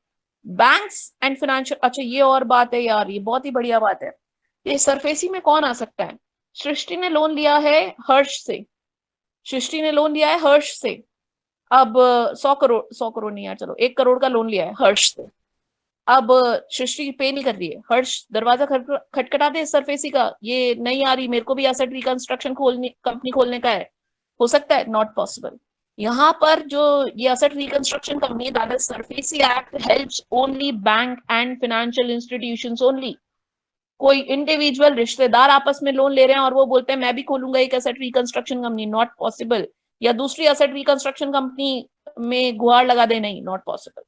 [SPEAKER 1] बैंक्स एंड फाइनेंशियल, अच्छा ये और बात है यार, ये बहुत ही बढ़िया बात है। ये सरफेसी में कौन आ सकता है? सृष्टि ने लोन लिया है हर्ष से, सृष्टि ने लोन लिया है हर्ष से। अब 100 करोड़, 100 करोड़ नहीं यार, चलो 1 करोड़ का लोन लिया है हर्ष से। अब सृष्टि पे नहीं कर रही है, हर्ष दरवाजा खटखटा दे सरफेसी का, ये नहीं आ रही, मेरे को भी एसेट रिकंस्ट्रक्शन खोलने, कंपनी खोलने का है, हो सकता है? Not possible. यहाँ पर जो ये asset reconstruction company, that is SARFAESI act, helps only bank and financial institutions only. कोई इंडिविजुअल रिश्तेदार आपस में लोन ले रहे हैं और वो बोलते हैं मैं भी खोलूंगा एक asset reconstruction company, not possible. या दूसरी एसेट रिकंस्ट्रक्शन कंपनी में गुहार लगा दे, नहीं, नॉट पॉसिबल।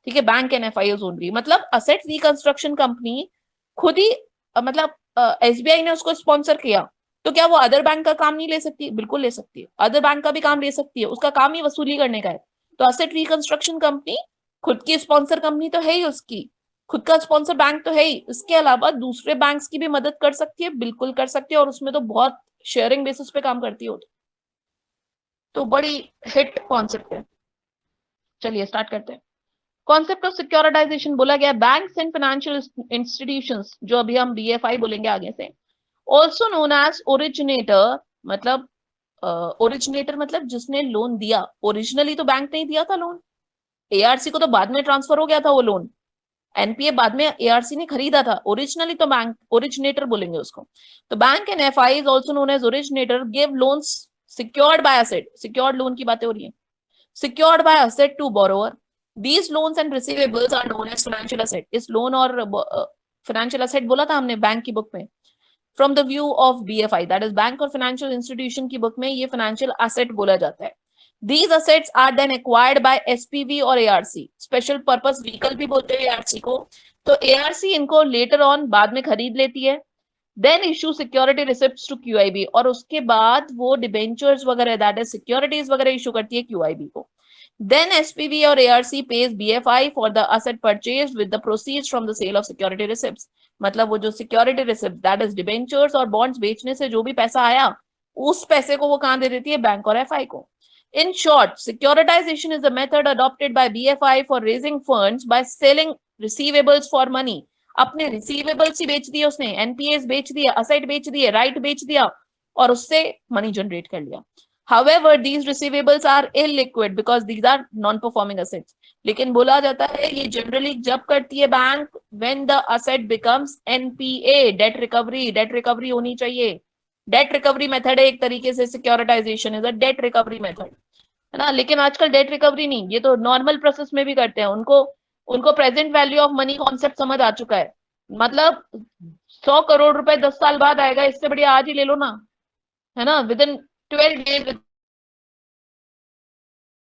[SPEAKER 1] ठीक है, बैंक एंड एफआईओ ओनली, मतलब असेट रिकंस्ट्रक्शन कंपनी खुद ही मतलब एसबीआई ने उसको स्पॉन्सर किया, तो क्या वो अदर बैंक का काम नहीं ले सकती? बिल्कुल ले सकती है, अदर बैंक का भी काम ले सकती है, उसका काम ही वसूली करने का है। तो असेट रिकंस्ट्रक्शन कंपनी खुद की स्पॉन्सर कंपनी तो है ही, उसकी खुद का स्पॉन्सर बैंक तो है ही, इसके अलावा दूसरे बैंक्स की भी मदद कर सकती है, बिल्कुल कर सकती है, और उसमें तो बहुत शेयरिंग बेसिस पे काम करती है। तो बड़ी हिट कॉन्सेप्ट है। चलिए स्टार्ट करते हैं। कॉन्सेप्ट ऑफ सिक्योरिटाइजेशन बोला गया बैंक्स एंड फाइनेंशियल इंस्टीट्यूशंस, जो अभी हम बीएफआई बोलेंगे आगे से, ऑल्सो नोन एज ओरिजिनेटर, मतलब ओरिजिनेटर मतलब जिसने लोन दिया। ओरिजिनली तो बैंक ने ही दिया था लोन, एआरसी को तो बाद में ट्रांसफर हो गया था वो लोन, एनपीए बाद में एआरसी ने खरीदा था, ओरिजिनली तो बैंक ओरिजिनेटर बोलेंगे उसको। तो bank and FI is also known as originator give loans secured by asset, secured loan की बातें हो रही है, secured by asset to borrower. These loans and receivables are known as financial asset. इस loan और financial asset बोला था हमने बैंक की बुक में। From the view of BFI, that is bank और financial institution की बुक में ये financial asset बोला जाता है। These assets are then acquired by SPV और ARC, special purpose vehicle भी बोलते हैं ARC को। तो ARC इनको later on बाद में खरीद लेती है, then issue security receipts to QIB, और उसके बाद वो डिबेंचर्स वगैरह दैट इज सिक्योरिटीज वगैरह इशू करती है क्यूआईबी को। देन एसपीवी और ARC pays BFI for the asset purchase with the proceeds from the sale of security receipts, मतलब वो जो security receipt that is debentures और बॉन्ड्स बेचने से जो भी पैसा आया, उस पैसे को वो कहां दे देती है? बैंक और एफआई को। In short, securitization is a method adopted by BFI for raising funds by selling receivables for money. अपने रिसीवेबल्स ही बेच दिए उसने, एनपीएस बेच दिया, असेट बेच दिए, राइट बेच दिया, और उससे मनी जनरेट कर लिया। However, these receivables are illiquid because these are non-performing assets. लेकिन बोला जाता है ये जनरली जब करती है bank when the asset becomes NPA, debt recovery, debt recovery होनी चाहिए। डेट रिकवरी मेथड है एक तरीके से, securitisation is a debt recovery method, है ना। लेकिन आजकल डेट रिकवरी नहीं, ये तो नॉर्मल प्रोसेस में भी करते हैं। उनको उनको present value of money concept समझ आ चुका है, मतलब 100 करोड़ रुपए 10 साल बाद आएगा, इससे बढ़िया आज ही ले लो ना, है ना। With in 12 days, with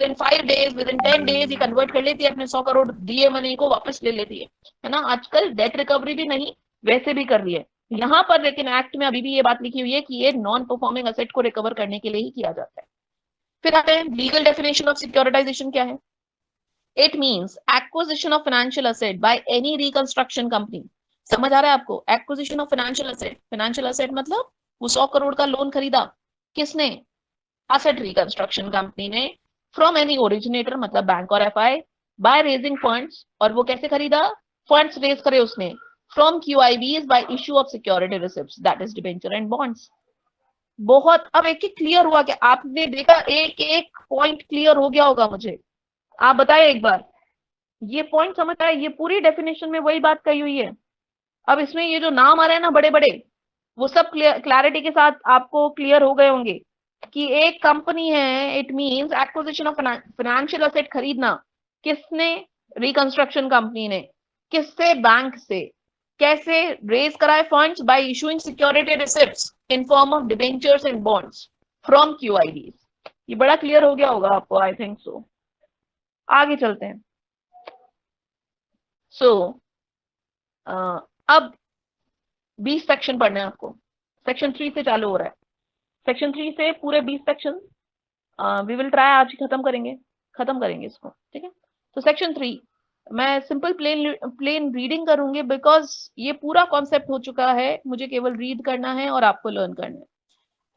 [SPEAKER 1] in 5 days, with in 10 days he convert कर लेती है, अपने 100 करोड़ दिए मनी को वापस ले लेती है ना। आजकल डेट रिकवरी भी नहीं, वैसे भी कर रही है यहाँ पर, लेकिन एक्ट में अभी भी ये बात लिखी हुई है कि ये नॉन परफॉर्मिंग असेट को रिकवर करने के लिए ही किया जाता है। फिर आते हैं लीगल डेफिनेशन ऑफ सिक्योरिटाइजेशन क्या है। It means acquisition of financial asset by any reconstruction company. समझ आ रहा है आपको? Acquisition of financial asset, financial asset मतलब वो 100 करोड़ का लोन खरीदा, किसने? असेट रिकंस्ट्रक्शन कंपनी ने, फ्रॉम एनी ओरिजिनेटर मतलब बैंक और एफआई, बाय रेजिंग फंड्स, और वो कैसे खरीदा? फंड्स रेज करे उसने, from QIBs by issue of security receipts that is debenture and bonds. बहुत, अब एक एक क्लियर हुआ क्या? आपने देखा एक एक पॉइंट क्लियर हो गया होगा मुझे, आप बताए एक बार, ये पॉइंट समझ आया? ये पूरी डेफिनेशन में वही बात कही हुई है। अब इसमें ये जो नाम आ रहे हैं ना बड़े बड़े, वो सब क्लैरिटी के साथ आपको क्लियर हो गए होंगे कि एक कंपनी है, it means acquisition of financial asset खरीदना, किसने? रिकंस्ट्रक्शन कंपनी ने, किससे? बैंक से। कैसे रेज कराए funds? By issuing security receipts in form of debentures and bonds from QIBs. ये बड़ा क्लियर हो गया होगा आपको, आई थिंक सो। आगे चलते हैं। अब 20 सेक्शन पढ़ने हैं आपको, सेक्शन 3 से चालू हो रहा है। सेक्शन 3 से पूरे 20 सेक्शन वी विल ट्राई आज ही खत्म करेंगे इसको, ठीक है। तो सेक्शन 3 मैं सिंपल प्लेन रीडिंग करूंगी, बिकॉज ये पूरा कॉन्सेप्ट हो चुका है, मुझे केवल रीड करना है और आपको लर्न करना है।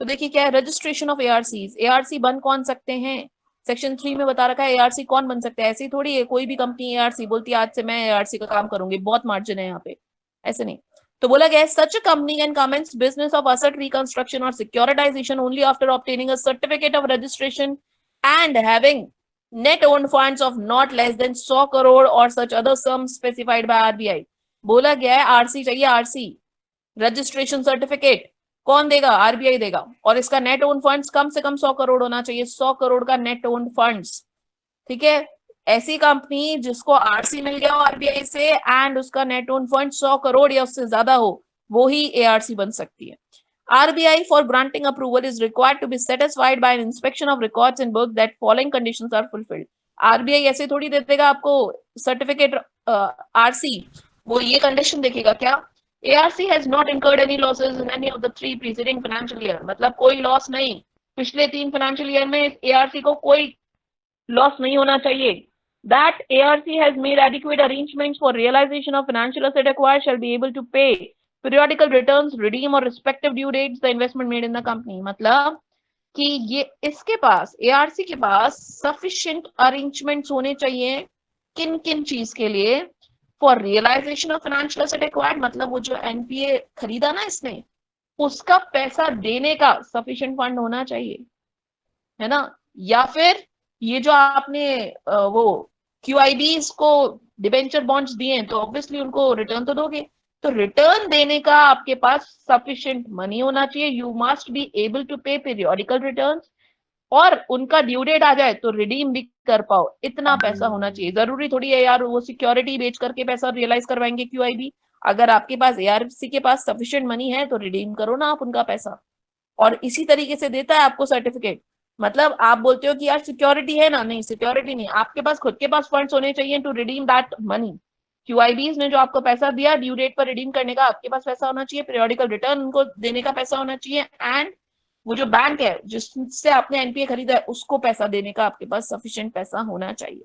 [SPEAKER 1] तो देखिए क्या है, रजिस्ट्रेशन ऑफ एआरसीज। एआरसी बन कौन सकते हैं? सेक्शन 3 में बता रखा है एआरसी कौन बन सकता है। ऐसी थोड़ी है कोई भी कंपनी एआरसी बोलती है आज से मैं एआरसी का काम करूंगी, बहुत मार्जिन है यहाँ पे, ऐसे नहीं। तो बोला गया है such a company can commence business of asset reconstruction और securitisation only after obtaining a certificate of registration and having net owned funds of not less than 100 crore और such other sums specified by RBI। बोला गया है RC चाहिए, RC registration certificate कौन देगा? RBI देगा, और इसका नेट ओन फंड्स कम से कम 100 करोड़ होना चाहिए, 100 करोड़ का नेट ओन फंड्स, ठीक है। ऐसी कंपनी जिसको आरसी मिल गया हो आरबीआई से एंड उसका नेट ओन फंड 100 करोड़ या उससे ज्यादा हो, वो ही ARC बन सकती है। RBI for granting approval is required to be satisfied by an inspection of records and books that following conditions are fulfilled. RBI ऐसे थोड़ी दे देगा आपको सर्टिफिकेट RC, वो ये कंडीशन देखेगा क्या, ARC has not incurred any losses in any of the 3 preceding financial year, मतलब कोई लॉस नहीं, पिछले 3 फाइनेंशियल ईयर में ARC को कोई लॉस नहीं होना चाहिए. That ARC has made adequate arrangements for realization of financial asset acquired shall be able to pay periodical returns, redeem or respective due dates the investment made in the company. मतलब कि ये इसके पास ARC के पास sufficient arrangements होने चाहिए किन किन चीज के लिए, for realization of financial asset acquired, मतलब वो जो NPA खरीदा ना इसने, उसका पैसा देने का sufficient fund होना चाहिए, है ना. या फिर ये जो आपने वो QIBs को डिबेंचर बॉन्ड्स दिए तो ऑब्वियसली उनको रिटर्न तो दोगे, तो रिटर्न देने का आपके पास सफिशिएंट मनी होना चाहिए. You must be able to pay periodical returns, और उनका ड्यू डेट आ जाए तो रिडीम भी कर पाओ, इतना पैसा होना चाहिए. जरूरी थोड़ी है यार वो सिक्योरिटी बेच करके पैसा रियलाइज करवाएंगे QIB. अगर आपके पास ARC के पास सफिशिएंट मनी है तो रिडीम करो ना आप उनका पैसा, और इसी तरीके से देता है आपको सर्टिफिकेट. मतलब आप बोलते हो कि यार सिक्योरिटी है ना, नहीं सिक्योरिटी नहीं, आपके पास खुद के पास फंड्स होने चाहिए to redeem that money. QIBs ने जो आपको पैसा दिया ड्यू डेट पर रिडीम करने का, आपके पास पैसा होना चाहिए, पीरियोडिकल रिटर्न उनको देने का पैसा होना चाहिए, एंड वो जो बैंक है जिससे आपने NPA खरीदा है उसको पैसा देने का आपके पास सफिशिएंट पैसा होना चाहिए.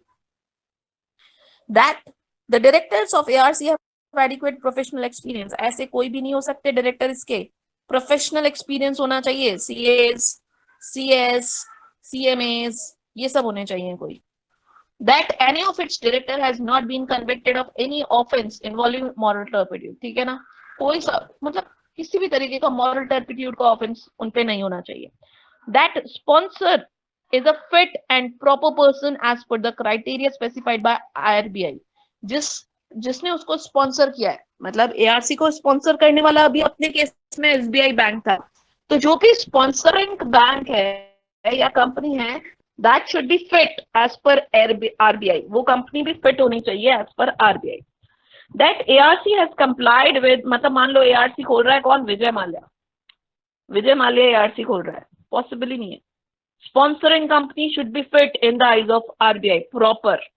[SPEAKER 1] That the directors of ARC have adequate professional experience. ऐसे कोई भी नहीं हो सकते डायरेक्टर, इसके प्रोफेशनल एक्सपीरियंस होना चाहिए. CAs, CS, CMAs ये सब होने चाहिए कोई. That any of its director has not been convicted of any offense involving moral turpitude. ठीक है ना, कोई सा मतलब किसी भी तरीके का moral turpitude का offense उन पे नहीं होना चाहिए. That sponsor is a fit and proper person as per the criteria specified by RBI. जिसने उसको स्पॉन्सर किया है, मतलब ARC को स्पॉन्सर करने वाला अभी अपने केस में SBI बैंक था, तो जो भी स्पॉन्सरिंग बैंक है या कंपनी है, that should be fit as per RBI. वो कंपनी भी फिट होनी चाहिए as per RBI. That ARC has complied with, मतलब मान लो ARC खोल रहा है कौन, विजय माल्या. विजय माल्या ARC खोल रहा है, पॉसिबल ही नहीं है. Sponsoring company should be fit in the eyes of RBI, proper.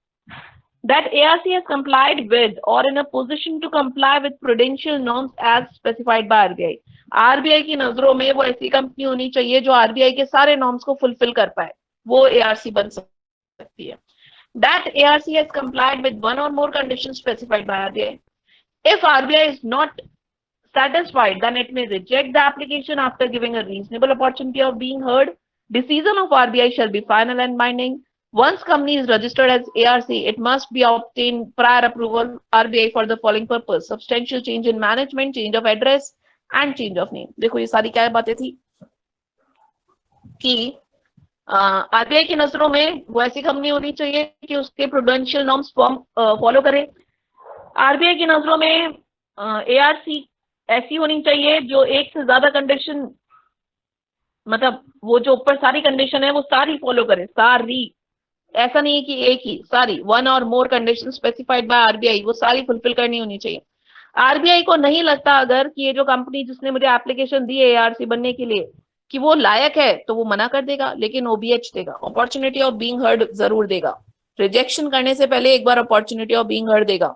[SPEAKER 1] That ARC has complied with or in a position to comply with prudential norms as specified by RBI. RBI की नजरों में वो ऐसी company होनी चाहिए जो RBI के सारे नॉर्म्स को फुलफिल कर पाए, वो ARC बन सकती है. That ARC has complied with one or more conditions specified by RBI. If RBI is not satisfied, then it may reject the application after giving a reasonable opportunity of being heard. Decision of RBI shall be final and binding. Once company is registered as ARC, it must be obtained prior approval RBI for the following purpose: substantial change in management, change of address and change of name. देखो ये सारी क्या बातें थी कि RBI की नजरों में वो ऐसी कंपनी होनी चाहिए कि उसके प्रूडेंशियल नॉर्म्स फॉलो करे. RBI की नजरों में ARC ऐसी होनी चाहिए जो एक से ज्यादा कंडीशन, मतलब वो जो ऊपर सारी कंडीशन है वो सारी फॉलो करे, सारी, ऐसा नहीं है कि एक ही, सारी, वन और मोर कंडीशन स्पेसिफाइड बाय RBI वो सारी फुलफिल करनी होनी चाहिए. RBI को नहीं लगता अगर कि ये जो कंपनी जिसने मुझे एप्लीकेशन दी है ARC बनने के लिए कि वो लायक है, तो वो मना कर देगा, लेकिन OBH देगा, अपॉर्चुनिटी ऑफ बीइंग हर्ड जरूर देगा. रिजेक्शन करने से पहले एक बार अपॉर्चुनिटी ऑफ बीइंग हर्ड देगा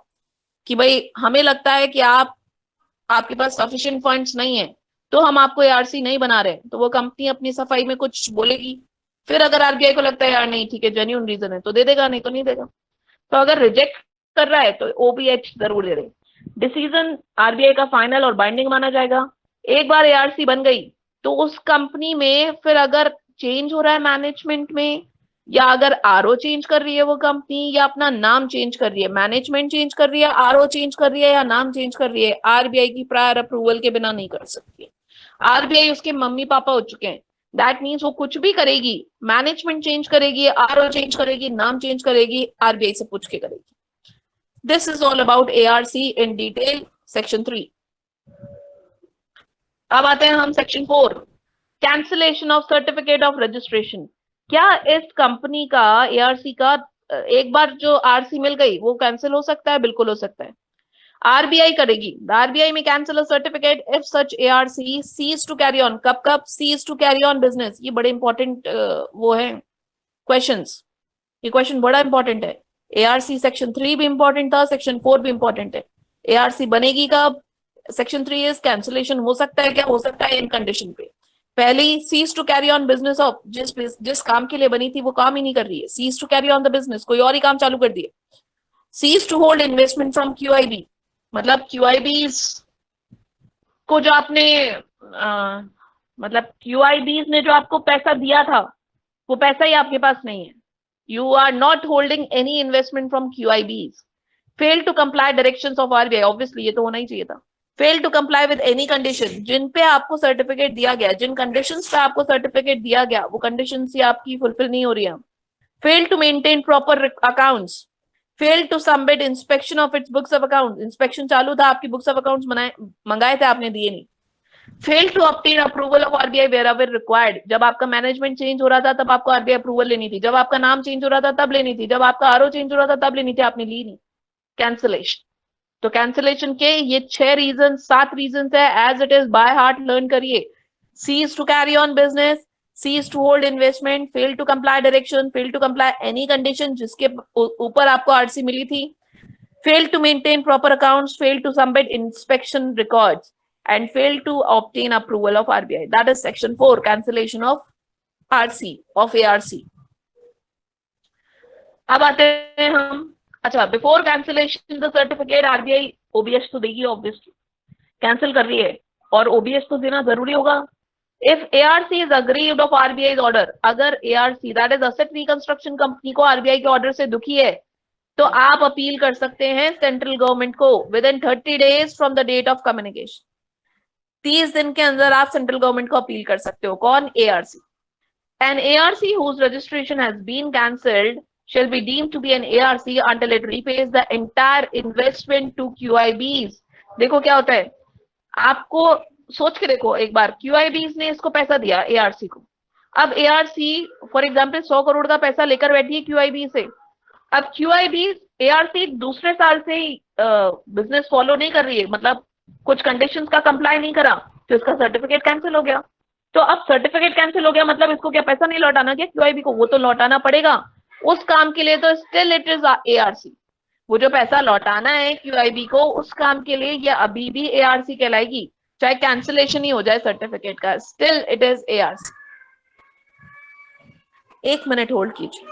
[SPEAKER 1] कि भाई हमें लगता है कि आपके पास सफिशिएंट फंड्स नहीं है तो हम आपको ARC नहीं बना रहे, तो वो कंपनी अपनी सफाई में कुछ बोलेगी. फिर अगर RBI को लगता है यार नहीं ठीक है जेन्युइन रीजन है तो दे देगा, नहीं तो नहीं देगा. तो अगर रिजेक्ट कर रहा है तो OBH जरूर दे दे. डिसीजन RBI का फाइनल और बाइंडिंग माना जाएगा. एक बार ARC बन गई तो उस कंपनी में फिर अगर चेंज हो रहा है मैनेजमेंट में, या अगर RO चेंज कर रही है वो कंपनी, या अपना नाम चेंज कर रही है, मैनेजमेंट चेंज कर रही है, RO चेंज कर रही है या नाम चेंज कर रही है, RBI की प्रायर अप्रूवल के बिना नहीं कर सकती. RBI उसके मम्मी पापा हो चुके हैं. दैट मीन्स वो कुछ भी करेगी, मैनेजमेंट चेंज करेगी, RO चेंज करेगी, नाम चेंज करेगी, RBI से पूछ के करेगी. This is all about ARC in detail, section 3. अब आते हैं हम section 4, cancellation of certificate of registration. क्या इस कंपनी का ARC का एक बार जो RC मिल गई वो कैंसिल हो सकता है? बिल्कुल हो सकता है. आरबीआई करेगी, आरबीआई में cancel a certificate if such ARC cease to carry on, कब कब cease to carry on business, ये बड़े इंपॉर्टेंट वो है क्वेश्चंस, ये क्वेश्चन बड़ा इंपॉर्टेंट है। एआरसी सेक्शन 3 भी इंपॉर्टेंट था, सेक्शन 4 भी इंपॉर्टेंट है। एआरसी बनेगी कब, सेक्शन 3 इज कैंसिलेशन हो सकता है, क्या हो सकता है, इन कंडीशन पे। पहली cease to carry on business of, जिस काम के लिए बनी थी वो काम ही नहीं कर रही है, cease to carry on the business, कोई और ही काम चालू कर दिए। Cease to hold investment from QIB, मतलब क्यूआईबीज को जो आपने मतलब क्यूआईबीज ने जो आपको पैसा दिया था वो पैसा ही आपके पास नहीं है। You are not holding any investment from QIBs. Fail to comply directions of RBI, obviously ये तो होना ही चाहिए था। Fail to comply with any condition, जिन पे आपको सर्टिफिकेट दिया गया, जिन कंडीशंस पे आपको सर्टिफिकेट दिया गया वो कंडीशंस ही आपकी फुलफिल नहीं हो रही है। Fail to maintain proper accounts, fail to submit inspection of its books of account, inspection चालू था, आपकी बुक्स ऑफ अकाउंट्स मंगाए थे, आपने दिए नहीं। Fail to obtain approval of RBI wherever required, जब आपका मैनेजमेंट चेंज हो रहा था तब आपको आरबीआई अप्रूवल लेनी थी, जब आपका नाम चेंज हो रहा था तब लेनी थी, जब आपका आरओ चेंज हो रहा था तब लेनी थी, आपने ली नहीं। कैंसिलेशन, तो कैंसिलेशन के ये 6 रीजन 7 रीजन है, as it is by heart learn करिए। Cease to carry on business, cease to hold investment, fail to comply direction, fail to comply any condition जिसके ऊपर आपको आरसी मिली थी, fail to maintain proper accounts, fail to submit inspection records and fail to obtain approval of RBI. That is section 4, cancellation of RC, of ARC. अब आते हैं हम, अच्छा before cancellation the certificate RBI OBS तो देगी, obviously cancel कर रही है और ओबीएस तो देना जरूरी होगा। If ARC is aggrieved of RBI order, अगर ARC that is asset reconstruction company को आरबीआई के ऑर्डर से दुखी है तो आप अपील कर सकते हैं सेंट्रल गवर्नमेंट को within 30 days from the date of communication. 30 दिन के अंदर आप सेंट्रल गवर्नमेंट को अपील कर सकते हो। कौन, ARC. An ARC whose registration has been cancelled shall be deemed to be an ARC until it repays the entire investment to QIBs। देखो क्या होता है, आपको सोच के देखो एक बार, QIBs ने इसको पैसा दिया ARC को, अब ARC फॉर एग्जांपल 100 करोड़ का पैसा लेकर बैठी है QIB से, अब QIB ARC दूसरे साल से ही बिजनेस फॉलो नहीं कर रही है, मतलब कुछ कंडीशंस का कंप्लाई नहीं करा, तो इसका सर्टिफिकेट कैंसिल हो गया। तो अब सर्टिफिकेट कैंसिल हो गया मतलब इसको क्या पैसा नहीं लौटाना क्या क्यूआईबी को, वो तो लौटाना पड़ेगा उस काम के लिए, तो स्टिल इट इज एआरसी। वो जो पैसा लौटाना है क्यूआईबी को उस काम के लिए ये अभी भी एआरसी कहलाएगी, चाहे कैंसिलेशन ही हो जाए सर्टिफिकेट का, still it is ARC. 1 minute hold कीजिए।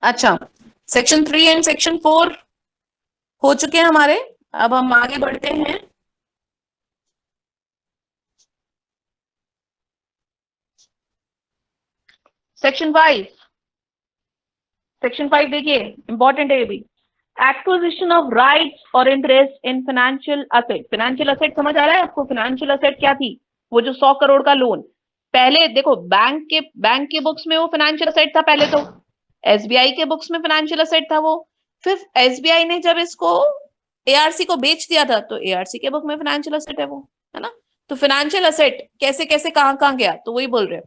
[SPEAKER 1] अच्छा, सेक्शन 3 एंड सेक्शन 4 हो चुके हैं हमारे, अब हम आगे बढ़ते हैं। सेक्शन 5, सेक्शन 5 देखिए इंपॉर्टेंट है ये भी, एक्विजिशन ऑफ राइट्स और interest in financial asset. Financial asset समझ आ रहा है आपको, फाइनेंशियल असेट क्या थी, वो जो 100 करोड़ का लोन, पहले देखो बैंक के बुक्स में वो फाइनेंशियल असेट था, पहले तो एसबीआई के बुक्स में फाइनेंशियल असेट था वो, फिर एसबीआई ने जब इसको एआरसी को बेच दिया था तो एआरसी के बुक में फाइनेंशियल असेट है वो, है ना। तो फाइनेंशियल असेट कैसे कैसे कहां गया, तो वही बोल रहे हैं,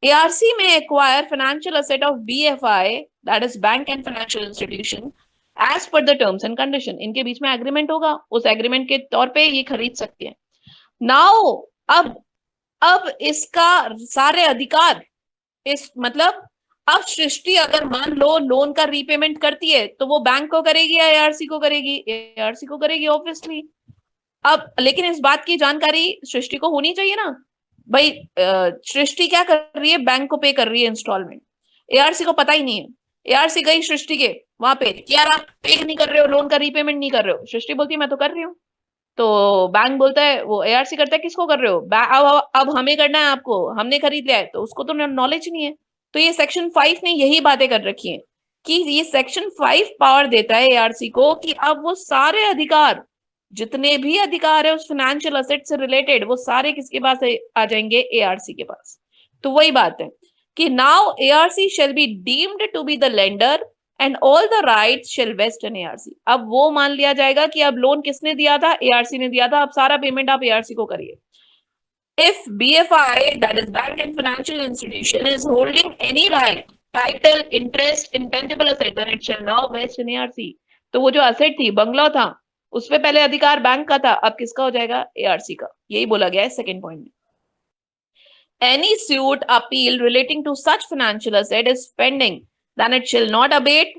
[SPEAKER 1] एआरसी में acquire financial asset of BFI that is bank and financial institution as per the terms and condition, इनके बीच में एग्रीमेंट होगा, उस एग्रीमेंट के तौर पे ये खरीद सकती है। नाउ अब इसका सारे अधिकार इस मतलब अब सृष्टि अगर मान लो लोन का रीपेमेंट करती है तो वो बैंक को करेगी या एआरसी को करेगी, एआरसी को करेगी ऑब्वियसली। अब लेकिन इस बात की जानकारी सृष्टि को होनी चाहिए ना भाई, सृष्टि क्या कर रही है, बैंक को पे कर रही है इंस्टॉलमेंट, एआरसी को पता ही नहीं है। एआरसी गई सृष्टि के वहां पे कि यार आप पे नहीं कर रहे हो, लोन का रीपेमेंट नहीं कर रहे हो। सृष्टि बोलती है मैं तो कर रही हूँ। तो बैंक बोलता है, वो एआरसी करता है किसको कर रहे हो, अब हमें करना है, आपको हमने खरीद लिया है, तो उसको तो नॉलेज नहीं है। तो ये सेक्शन 5 ने यही बातें कर रखी हैं कि ये सेक्शन 5 पावर देता है एआरसी को कि अब वो सारे अधिकार, जितने भी अधिकार है उस फाइनेंशियल असेट से रिलेटेड, वो सारे किसके पास आ जाएंगे, एआरसी के पास। तो वही बात है कि now ARC shall be deemed to be the lender and all the rights shall vest in ARC. अब वो मान लिया जाएगा कि अब लोन किसने दिया था, एआरसी ने दिया था, अब सारा पेमेंट आप एआरसी को करिए। If BFI, that is bank and financial institution, is holding any right, title, interest, intangible asset, then it shall now vest in ARC. तो वो जो असेट थी, बंगला था, उसपे पहले अधिकार बैंक का था, अब किसका हो जाएगा, एआरसी का। यही बोला गया है सेकंड पॉइंट में। Any suit appeal relating to such financial asset is pending, then it shall not abate.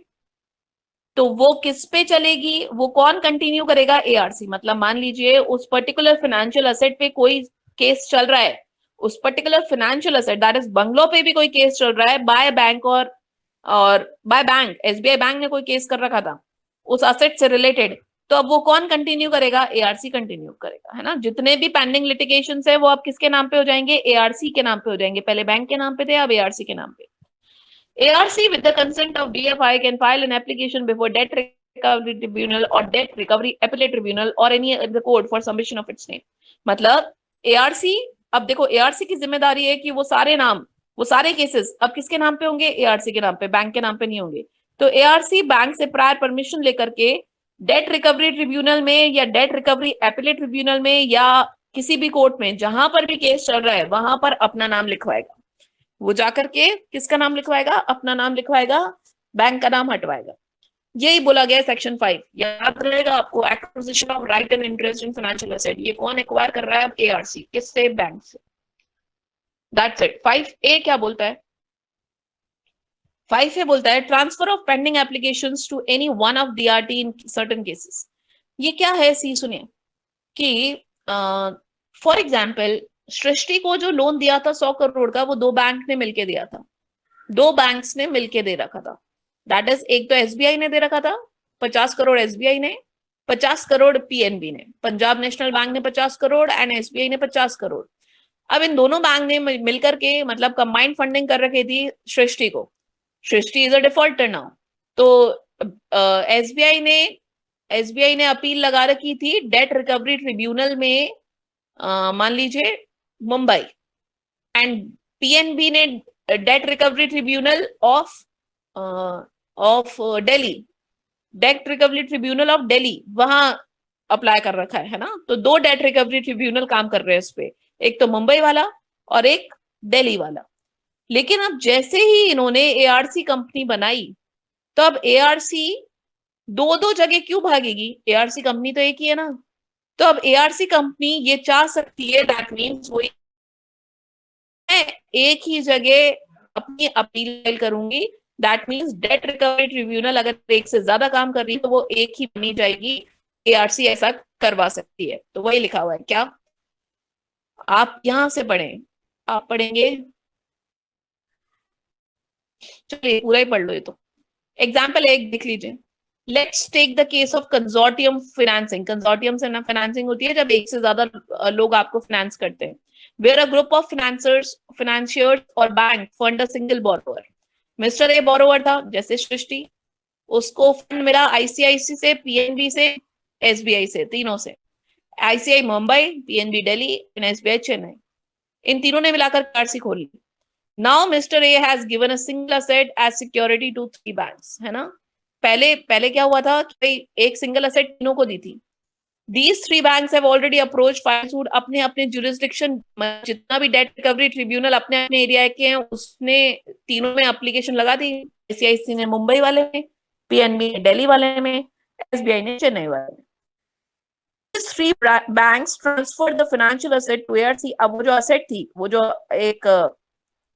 [SPEAKER 1] तो वो किस पे चलेगी, वो कौन कंटिन्यू करेगा, एआरसी। मतलब मान लीजिए उस पर्टिकुलर फाइनेंशियल असेट पे कोई केस चल रहा है, उस particular financial asset that is bungalow पे भी कोई केस चल रहा है बाय बैंक और बाय बैंक, एसबीआई बैंक ने कोई केस कर रखा था उस असेट से रिलेटेड, तो अब वो कौन कंटिन्यू करेगा, एआरसी कंटिन्यू करेगा, है ना। जितने भी पेंडिंग लिटिगेशंस है वो अब किसके नाम पे हो जाएंगे, एआरसी के नाम पे हो जाएंगे। पहले बैंक के नाम पे थे, अब एआरसी के नाम पे। ARC, with the consent of DFI, can file an application before Debt Recovery Tribunal or Debt Recovery Appellate Tribunal or any other court for submission of its name. मतलब ARC, अब देखो ARC की जिम्मेदारी है कि वो सारे नाम, वो सारे केसेस अब किसके नाम पे होंगे, ARC के नाम पे, बैंक के नाम पे नहीं होंगे। तो ARC बैंक से प्रायर परमिशन लेकर के डेट रिकवरी ट्रिब्यूनल में या डेट रिकवरी एपिलेट ट्रिब्यूनल में या किसी भी कोर्ट में जहां पर भी केस चल रहा है वहां पर अपना नाम लिखवाएगा। वो जाकर के किसका नाम लिखवाएगा, अपना नाम लिखवाएगा, बैंक का नाम हटवाएगा। यही बोला गया सेक्शन 5। याद रहेगा आपको, acquisition of right and interest in financial asset, ये कौन एक्वायर कर रहा है, एआरसी। किससे, बैंक से। That's it. 5A क्या बोलता है, 5A बोलता है transfer of pending applications to any one of DRT in certain cases. ये क्या है, सी सुनिए कि फॉर एग्जाम्पल सृष्टि को जो लोन दिया था 100 करोड़ का, वो दो बैंक ने मिलके दिया था, दो बैंक्स ने मिलके दे रखा था। दैट इज, एक तो एसबीआई ने दे रखा था 50 करोड़, एसबीआई ने 50 करोड़, पीएनबी ने, पंजाब नेशनल बैंक ने 50 करोड़ एंड एसबीआई ने 50 करोड़। अब इन दोनों बैंक ने मिलकर के मतलब कंबाइंड फंडिंग कर रखी थी सृष्टि को। सृष्टि इज अ डिफॉल्टर नाउ। तो एसबीआई ने अपील लगा रखी थी डेट रिकवरी ट्रिब्यूनल में, मान लीजिए मुंबई, एंड पीएनबी ने date recovery tribunal of Delhi, date recovery tribunal of Delhi, वहां अप्लाई कर रखा है ना। तो दो डेट रिकवरी ट्रिब्यूनल काम कर रहे हैं इस पे, एक तो मुंबई वाला और एक दिल्ली वाला। लेकिन अब जैसे ही इन्होंने एआरसी कंपनी बनाई, तो अब एआरसी दो दो जगह क्यों भागेगी, एआरसी कंपनी तो एक ही है ना। तो अब एआरसी कंपनी ये चाह सकती है, दैट मीन्स वो एक ही जगह अपनी अपील करूंगी, that means that recovery tribunal अगर एक से ज्यादा काम कर रही है तो वो एक ही बनी जाएगी, एआरसी ऐसा करवा सकती है। तो वही लिखा हुआ है क्या, आप यहां से पढ़ें, आप पढ़ेंगे, चलिए पूरा ही पढ़ लो। ये तो एग्जाम्पल एक देख लीजिए। Let's take the case of consortium financing. Consortium से ना फाइनेंसिंग होती है जब एक से ज्यादा लोग आपको फाइनेंस करते हैं। Where a group of financiers और bank fund a single borrower. Mister A borrower था, जैसे सृष्टि, उसको फंड मिला आईसीआईसी से, पीएनबी से, एसबीआई से, तीनों से। ICI Mumbai, PNB Delhi and SBI Chennai, इन तीनों ने मिलाकर आरसी खोल ली। Now mister A has given a single asset as security to 3 banks, है ना। पहले क्या हुआ था कि भाई एक सिंगल असेट तीनों को दी थी। These 3 banks have already approached file suit अपने अपने jurisdiction, जितना भी डेट रिकवरी ट्रिब्यूनल अपने अपने एरिया के हैं उसने तीनों में एप्लीकेशन लगा दी। आईसीआईसी ने मुंबई वाले में, पीएनबी ने दिल्ली वाले में, एसबीआई ने चेन्नई वाले में। These 3 banks transferred the financial asset to ARC। अब वो जो असेट थी, वो जो एक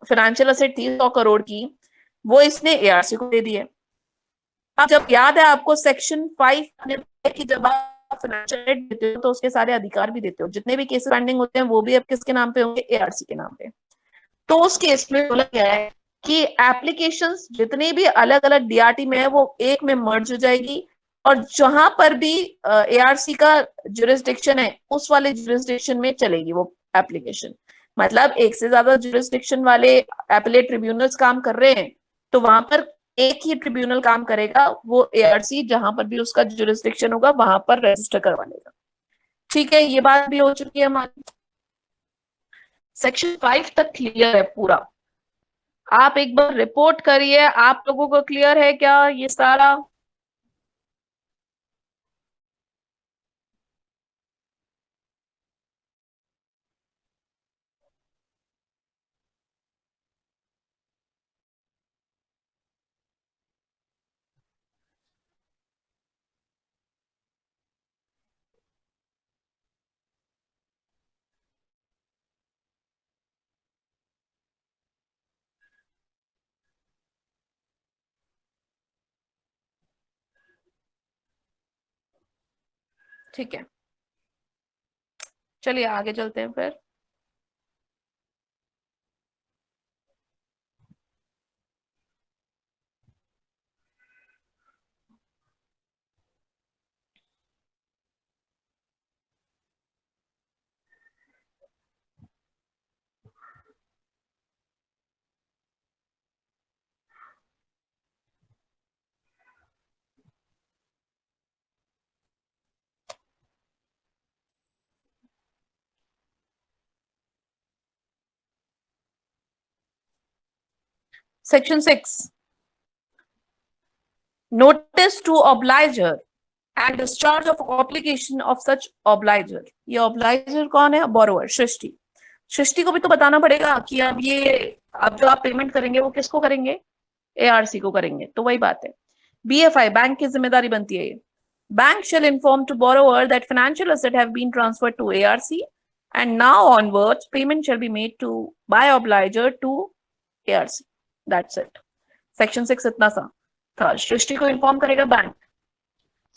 [SPEAKER 1] फाइनेंशियल असेट थी 100 करोड़ की, वो इसने एआरसी को दे दी है। अब जब याद है आपको सेक्शन 5 ने कि जब फाइनेंशियल एड देते हो तो उसके सारे अधिकार भी देते हो, जितने भी केसेस पेंडिंग होते हैं वो भी अब किसके नाम पे होंगे, एआरसी के नाम पे। तो उस केस में बोला गया है कि एप्लीकेशंस जितने भी अलग अलग डीआरटी में है वो एक में मर्ज हो जाएगी, और जहां पर भी एआरसी का जुरिस्डिक्शन है उस वाले जुरिस्डिक्शन में चलेगी वो एप्लीकेशन। मतलब एक से ज्यादा जुरिस्डिक्शन वाले एपीलेट ट्रिब्यूनल्स काम कर रहे हैं तो वहां पर एक ही ट्रिब्यूनल काम करेगा, वो एआरसी जहां पर भी उसका जुरिस्डिक्शन होगा वहां पर रजिस्टर करवा लेगा। ठीक है, ये बात भी हो चुकी है हमारी। सेक्शन 5 तक क्लियर है पूरा। आप एक बार रिपोर्ट करिए, आप लोगों को क्लियर है क्या ये सारा? ठीक है, चलिए आगे चलते हैं फिर। Section 6, notice to obligor and discharge of obligation of such obligor. ये ऑब्लाइजर कौन है? बोरोवर, सृष्टि। सृष्टि को भी तो बताना पड़ेगा कि अब ये, अब जो आप पेमेंट करेंगे वो किसको करेंगे, एआरसी को करेंगे। तो वही बात है, बीएफआई बैंक की जिम्मेदारी बनती है ये। Bank shall inform to borrower that financial asset have been transferred to ARC and now onwards payment shall be made to by obliger to ARC. That's it. Section 6 इतना सा था, सृष्टि को इन्फॉर्म करेगा bank.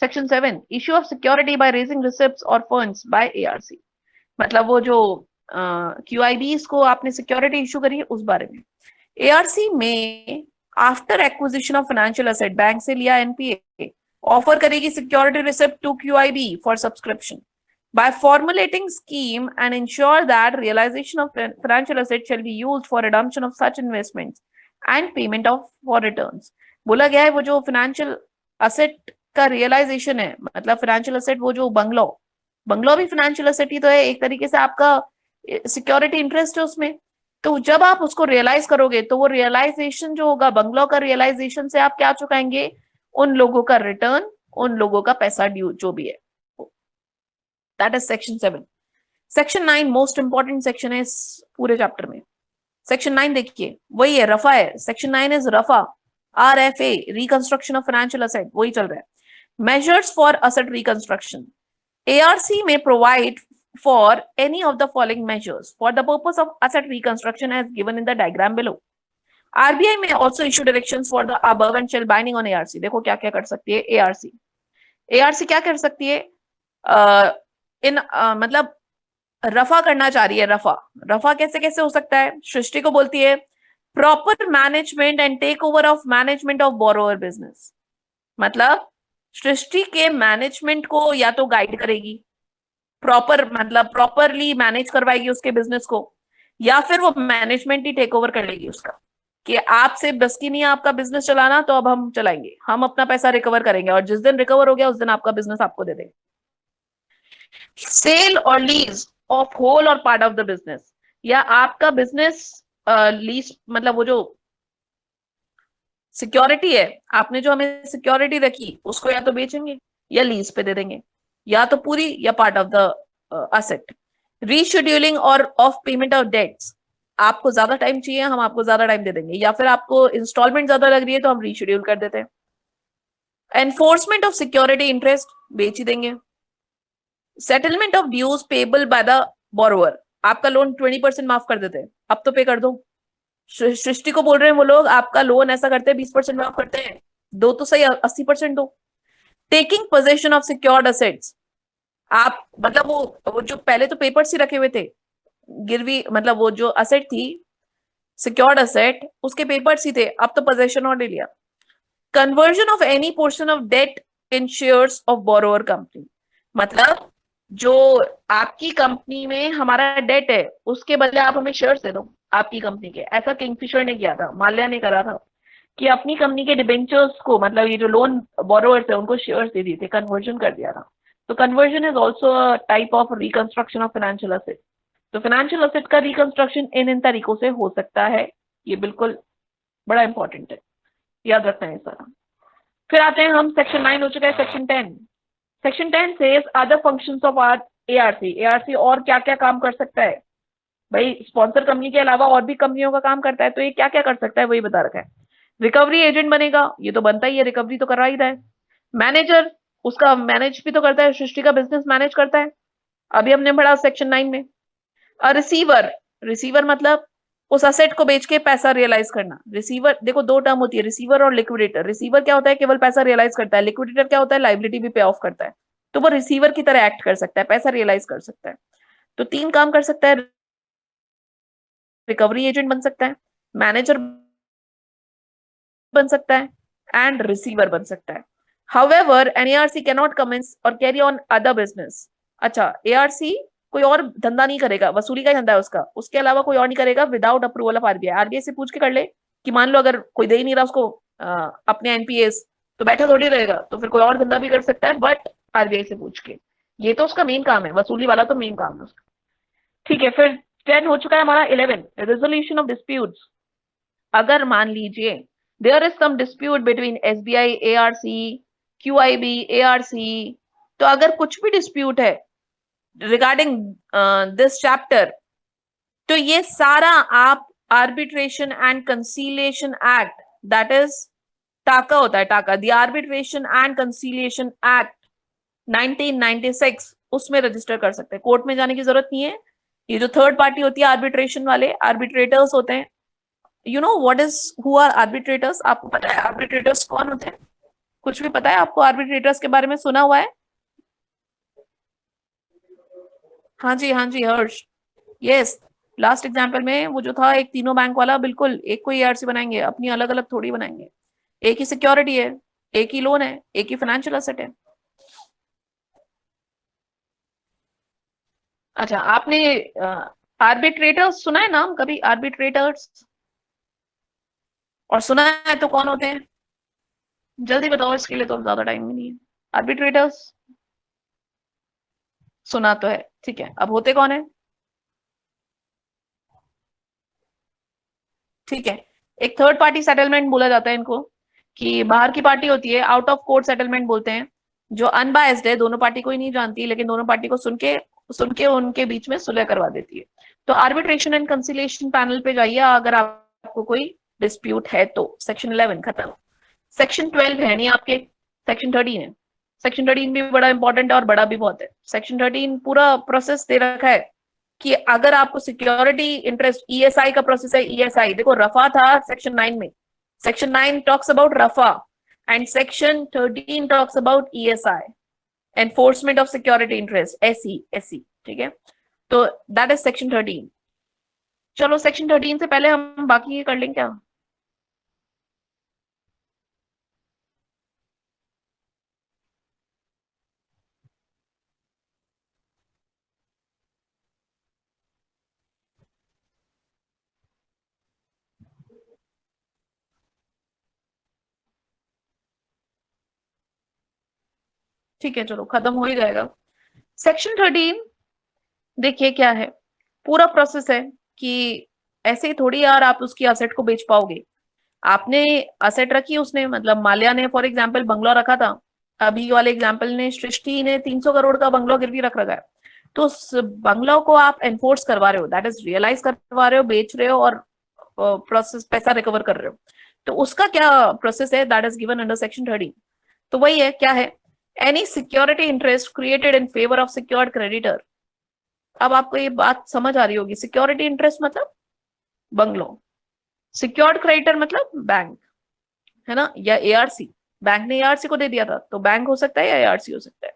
[SPEAKER 1] Section 7, issue of security by raising receipts और funds bye ARC. मतलब वो जो क्यूआईबीज को आपने सिक्योरिटी इशू करी है उस बारे में। एआरसी में after acquisition of financial asset bank से लिया एनपीए, ऑफर करेगी security receipt to QIB for subscription by formulating scheme and ensure that realization of financial assets shall be used for redemption of such investments and payment of for returns। बोला गया है वो जो financial asset का realisation है, मतलब financial asset वो जो बंगलो, बंगलो भी फाइनेंशियल एसेट ही तो है एक तरीके से, आपका सिक्योरिटी इंटरेस्ट है उसमें। तो जब आप उसको रियलाइज करोगे तो वो रियलाइजेशन जो होगा बंगलो का, रियलाइजेशन से आप क्या चुकाएंगे, उन लोगों का रिटर्न, उन लोगों का पैसा ड्यू जो भी है। That is section 7। Section 9 most important section है इस पूरे चैप्टर में। सेक्शन 9 देखिए, वही है, रफा है। Section 9 is RFA, RFA, reconstruction of financial asset, वही चल रहा है। Measures for asset reconstruction, ARC may provide for any of the following measures for the purpose of asset reconstruction as given in the diagram below. RBI may also issue directions for the above and shall binding on ARC। देखो क्या क्या कर सकती है ARC। ARC क्या कर सकती है, मतलब रफा करना चाह रही है। रफा, रफा कैसे कैसे हो सकता है, सृष्टि को बोलती है proper management and take over of management of borrower business. मतलब सृष्टि के मैनेजमेंट को या तो गाइड करेगी, प्रॉपर मतलब प्रॉपरली मैनेज करवाएगी उसके बिजनेस को, या फिर वो मैनेजमेंट ही टेक ओवर कर लेगी उसका, कि आपसे बस की नहीं है आपका बिजनेस चलाना, तो अब हम चलाएंगे, हम अपना पैसा रिकवर करेंगे, और जिस दिन रिकवर हो गया उस दिन आपका बिजनेस आपको दे देंगे। सेल और लीज ऑफ होल और पार्ट ऑफ द बिजनेस, या आपका बिजनेस लीज, मतलब वो जो सिक्योरिटी है, आपने जो हमें सिक्योरिटी रखी उसको या तो बेचेंगे या लीज पे दे देंगे, या तो पूरी या part of the asset. Rescheduling और ऑफ पेमेंट ऑफ डेट्स, आपको ज्यादा टाइम चाहिए हम आपको ज्यादा टाइम दे देंगे, या फिर आपको इंस्टॉलमेंट ज्यादा लग रही है तो हम रीशेड्यूल कर देते हैं। एनफोर्समेंट ऑफ सिक्योरिटी इंटरेस्ट, बेच ही देंगे। Settlement of dues payable by the borrower, आपका लोन 20% माफ कर देते हैं, अब तो पे कर दो। सृष्टि को बोल रहे हैं वो लोग आपका लोन ऐसा करते हैं 20% माफ करते हैं, दो तो सही 80% दो। Taking possession of secured assets, आप मतलब वो जो पहले तो पेपर्स ही रखे हुए थे गिरवी, मतलब वो जो असेट थी सिक्योर्ड असेट, उसके पेपर्स ही थे, अब तो पोजेशन ऑर्डर लिया। Conversion of any portion of debt in shares of borrower company, मतलब जो आपकी कंपनी में हमारा डेट है उसके बदले आप हमें शेयर्स दे दो आपकी कंपनी के। ऐसा किंगफिशर ने किया था, माल्या ने करा था कि अपनी कंपनी के डिबेंचर्स को, मतलब ये जो लोन बोरोअर्स है उनको शेयर्स दे दिए थे, कन्वर्जन कर दिया था। तो conversion is also a type of reconstruction of financial asset. तो फाइनेंशियल असेट का रिकंस्ट्रक्शन इन तरीकों से हो सकता है, ये बिल्कुल बड़ा इंपॉर्टेंट है, याद रखना है सारा। फिर आते हैं हम, सेक्शन 9 हो चुका है, सेक्शन 10। सेक्शन 10 से other functions of are ARC. ARC और क्या क्या काम कर सकता है भाई, स्पॉन्सर कंपनी के अलावा और भी कंपनियों का काम करता है, तो ये क्या क्या कर सकता है वही बता रखा है। रिकवरी एजेंट बनेगा, ये तो बनता ही है, रिकवरी तो कर ही रहा है। मैनेजर, उसका मैनेज भी तो करता है, सृष्टि का बिजनेस मैनेज करता है, अभी हमने पढ़ा सेक्शन 9 में। रिसीवर, रिसीवर मतलब उस असेट को बेच के पैसा रियलाइज करना। रिसीवर देखो दो टर्म होती है, रिसीवर और लिक्विडेटर। रिसीवर क्या होता है, केवल पैसा रियलाइज करता है। लिक्विडेटर क्या होता है, लाइबिलिटी भी पे ऑफ करता है। तो वो रिसीवर की तरह एक्ट कर सकता है, पैसा रियलाइज कर सकता है। तो तीन काम कर सकता है, रिकवरी एजेंट बन सकता है, मैनेजर बन सकता है, एंड रिसीवर बन सकता है। However, an ARC cannot commence or carry on other business. अच्छा, ARC कोई और धंधा नहीं करेगा, वसूली का ही धंधा है उसका, उसके अलावा कोई और नहीं करेगा without approval of RBI. RBI से पूछ के कर ले कि मान लो अगर कोई दे ही नहीं रहा उसको अपने एनपीएस, तो बैठा थोड़ी रहेगा, तो फिर कोई और धंधा भी कर सकता है, बट आरबीआई से पूछ के। ये तो उसका मेन काम है, वसूली वाला तो मेन काम है उसका। ठीक है, फिर 10 हो चुका है हमारा। 11, रेजोल्यूशन ऑफ डिस्प्यूट्स। अगर मान लीजिए there is some dispute between SBI, ARC, QIB, ARC, तो अगर कुछ भी डिस्प्यूट है रिगार्डिंग दिस चैप्टर, तो ये सारा आप arbitration and conciliation act, that is टाका होता है, टाका, the arbitration and conciliation act 1996, उसमें रजिस्टर कर सकते हैं, कोर्ट में जाने की जरूरत नहीं है। ये जो थर्ड पार्टी होती है आर्बिट्रेशन वाले, आर्बिट्रेटर्स होते हैं, you know what is, who are arbitrators, आपको पता है आर्बिट्रेटर्स कौन होते हैं? कुछ भी पता है आपको आर्बिट्रेटर्स के बारे में, सुना हुआ है? हाँ जी हर्ष, यस। लास्ट एग्जाम्पल में वो जो था एक तीनों बैंक वाला, बिल्कुल एक को ईआरसी बनाएंगे, अपनी अलग अलग थोड़ी बनाएंगे। एक ही सिक्योरिटी है, एक ही लोन है, एक ही फाइनेंशियल एसेट है। अच्छा, आपने आर्बिट्रेटर्स सुना है नाम कभी, आर्बिट्रेटर्स? और सुना है तो कौन होते हैं? जल्दी बताओ, इसके लिए तो ज्यादा टाइम भी नहीं है। आर्बिट्रेटर्स सुना तो है, ठीक है, अब होते कौन है? ठीक है, एक थर्ड पार्टी सेटलमेंट बोला जाता है इनको, कि बाहर की पार्टी होती है, आउट ऑफ कोर्ट सेटलमेंट बोलते हैं, जो अनबायस्ड है, दोनों पार्टी को ही नहीं जानती, लेकिन दोनों पार्टी को सुन के उनके बीच में सुलह करवा देती है। तो आर्बिट्रेशन एंड कंसिलिएशन पैनल पे जाइए अगर आपको कोई डिस्प्यूट है तो। सेक्शन 11 खत्म। सेक्शन 12 है नहीं आपके, सेक्शन 13 है। सेक्शन 13 भी बड़ा इंपॉर्टेंट है और बड़ा भी बहुत है। सेक्शन 13 पूरा प्रोसेस दे रखा है कि अगर आपको सिक्योरिटी इंटरेस्ट, ईएसआई का प्रोसेस है, ईएसआई देखो रफा था सेक्शन 9 में, section 9 talks about RFA, and section 13 talks about ESI, enforcement of security interest, SE SE, ठीक है। तो दैट इज सेक्शन 13। चलो सेक्शन 13 से पहले हम बाकी ये कर लें क्या? ठीक है, चलो खत्म हो ही जाएगा। सेक्शन 13 देखिए क्या है, पूरा प्रोसेस है कि ऐसे ही थोड़ी यार आप उसकी असेट को बेच पाओगे। आपने असेट रखी, उसने मतलब माल्या ने फॉर एग्जाम्पल बंगला रखा था, अभी वाले एग्जाम्पल ने सृष्टि ने 300 करोड़ का बंगला गिरवी रख रखा है, तो उस बंगला को आप एनफोर्स करवा रहे हो, दैट इज रियलाइज करवा रहे हो, बेच रहे हो, और प्रोसेस पैसा रिकवर कर रहे हो। तो उसका क्या प्रोसेस है, that is given under section 13। तो वही है, क्या है, any security interest created in favour of secured creditor. अब आपको ये बात समझ आ रही होगी, सिक्योरिटी इंटरेस्ट मतलब बंगलो, सिक्योर्ड क्रेडिटर मतलब बैंक, है ना, या एआरसी। बैंक ने एआरसी को दे दिया था, तो बैंक हो सकता है या एआरसी हो सकता है।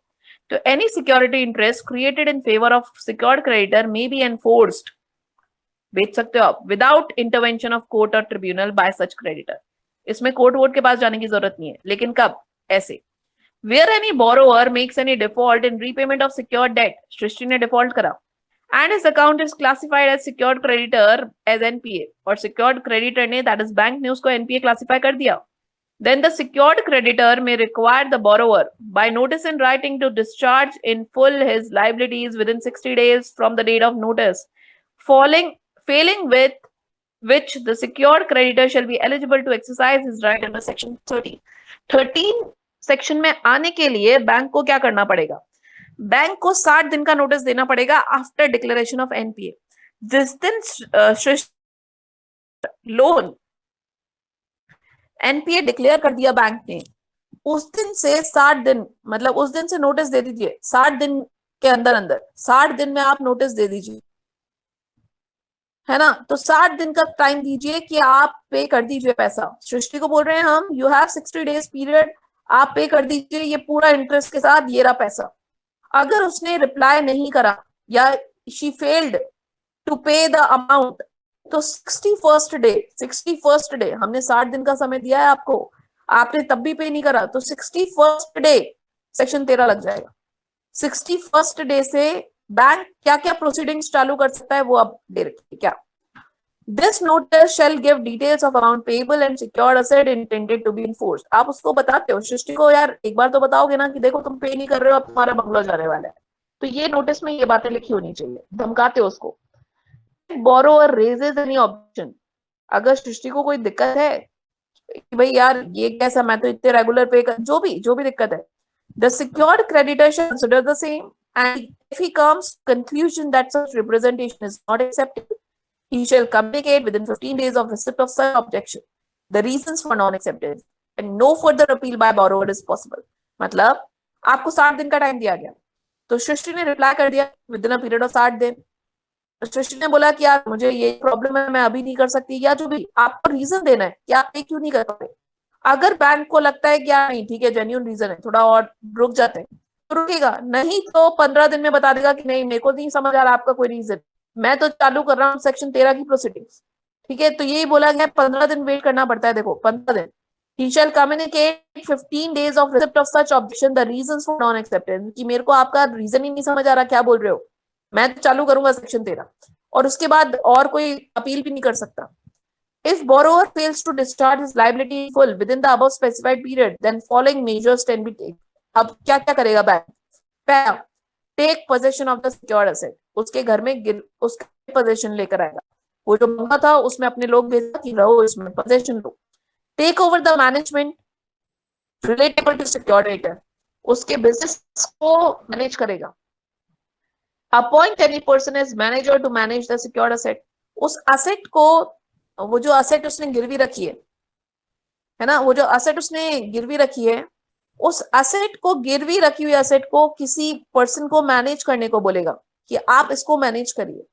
[SPEAKER 1] तो any security interest created in favor of secured creditor may be enforced, बेच सकते हो आप, without intervention of court or tribunal by such creditor. इसमें कोर्ट वोट के पास जाने की जरूरत नहीं है, लेकिन कब? ऐसे where any borrower makes any default in repayment of secured debt, सृष्टि ने डिफॉल्ट करा and his account is classified as secured creditor as NPA, और secured creditor ने, that is बैंक ने उसको NPA classify कर दिया, then the secured creditor may require the borrower by notice in writing to discharge in full his liabilities within 60 days from the date of notice, failing with which the secured creditor shall be eligible to exercise his right under section 13 section में आने के लिए bank को क्या करना पड़ेगा? Bank को 60 दिन का नोटिस देना पड़ेगा आफ्टर डिक्लेरेशन ऑफ एनपीए. जिस दिन लोन एनपीए डिक्लेयर कर दिया बैंक ने, उस दिन से 60 दिन, मतलब उस दिन से नोटिस दे दीजिए, 60 दिन के अंदर 60 दिन में आप नोटिस दे दीजिए, है ना. तो 60 दिन का टाइम दीजिए कि आप पे कर दीजिए पैसा. सृष्टि को बोल रहे हैं हम, यू हैव 60 डेज पीरियड, आप पे कर दीजिए ये पूरा इंटरेस्ट के साथ, ये रहा पैसा. अगर उसने रिप्लाई नहीं करा या शी फेल्ड टू पे द अमाउंट, तो 61st डे, हमने 60 दिन का समय दिया है आपको, आपने तब भी पे नहीं करा, तो 61st डे सेक्शन 13 लग जाएगा. 61st डे से बैंक क्या क्या प्रोसीडिंग्स चालू कर सकता है वो अब दे रखिए. क्या? This notice shall give details of amount payable and secured asset intended to be enforced. आप उसको बताते हो सृष्टि को, यार एक बार तो बताओगे ना कि देखो तुम पे नहीं कर रहे हो, अब तुम्हारा बंगला जाने वाला है, तो ये नोटिस में ये बातें लिखी होनी चाहिए. धमकाते हो उसको. Borrower raises any objection, अगर सृष्टि को कोई दिक्कत है कि भाई यार ये कैसा, मैं तो इतने रेगुलर पे कर, जो भी दिक्कत है, the secured creditor shall consider the same, and if he comes to conclusion that such representation is not acceptable, he shall communicate within 15 days of receipt of such objection the reasons for non-acceptance, and no further appeal by borrower is possible. मतलब आपको 60 दिन का time दिया गया, तो सृष्टि ने reply कर दिया with in a period of 60 दिन. सृष्टि ने बोला कि यार मुझे ये प्रॉब्लम है, मैं अभी नहीं कर सकती, या जो भी आपको रीजन देना है कि आप ये क्यों नहीं कर पाते. अगर बैंक को लगता है कि यार नहीं ठीक है, जेन्युइन रीजन है, थोड़ा और रुक जाते हैं, तो रुकेगा, नहीं तो 15 दिन में बता देगा कि नहीं मेरे को नहीं समझ आ रहा आपका कोई रीजन, मैं तो चालू कर रहा हूँ सेक्शन 13 की प्रोसीडिंग्स. ठीक है, तो यही बोला गया 15 दिन वेट करना पड़ता है. देखो 15 दिन. He shall communicate 15 days of receipt of such objection the reasons for non acceptance, कि मेरे को आपका रीजन ही नहीं समझ आ रहा, क्या बोल रहे हो, मैं तो चालू करूंगा सेक्शन 13, और उसके बाद और कोई अपील भी नहीं कर सकता. If borrower fails to discharge his liability full within the above specified period, then following measures can be taken. अब क्या क्या करेगा बैंक? पहला, take possession of the secured asset, उसके घर में उसका पोजेशन लेकर आएगा. वो जो बंगला था उसमें अपने लोग भेजा कि रहो इसमें, पोजेशन लो. Take over the management relatable to secured creditor, उसके बिजनेस को मैनेज करेगा. Appoint any person as manager to manage the secured asset, उस एसेट को, वो जो एसेट उसने गिरवी रखी है ना, वो जो एसेट उसने गिरवी रखी है, उस एसेट को, गिरवी रखी हुई एसेट को किसी पर्सन को मैनेज करने को बोलेगा कि आप इसको मैनेज करिए.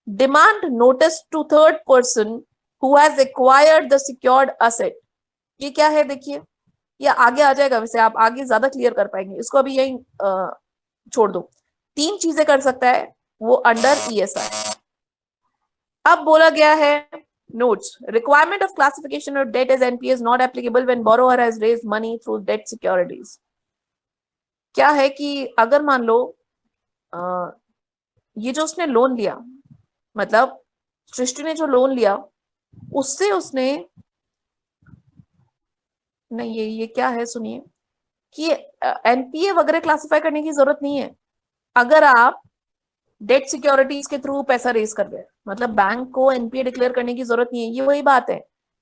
[SPEAKER 1] Demand notice to third person who has acquired the secured asset, ये क्या है देखिए, ये आगे आ जाएगा, वैसे आप आगे ज्यादा क्लियर कर पाएंगे, इसको अभी यही छोड़ दो. 3 चीजें कर सकता है वो अंडर ईएसआई. अब बोला गया है notes, requirement of classification of debt as NPA is not applicable when borrower has raised money through debt securities. क्या है कि अगर मान लो ये जो उसने लोन लिया, मतलब सृष्टि ने जो लोन लिया उससे उसने, नहीं ये क्या है सुनिए, कि एनपीए वगैरह क्लासिफाई करने की जरूरत नहीं है अगर आप डेट सिक्योरिटीज के थ्रू पैसा रेज कर रहे हैं. मतलब बैंक को एनपीए डिक्लेयर करने की जरूरत नहीं है. ये वही बात है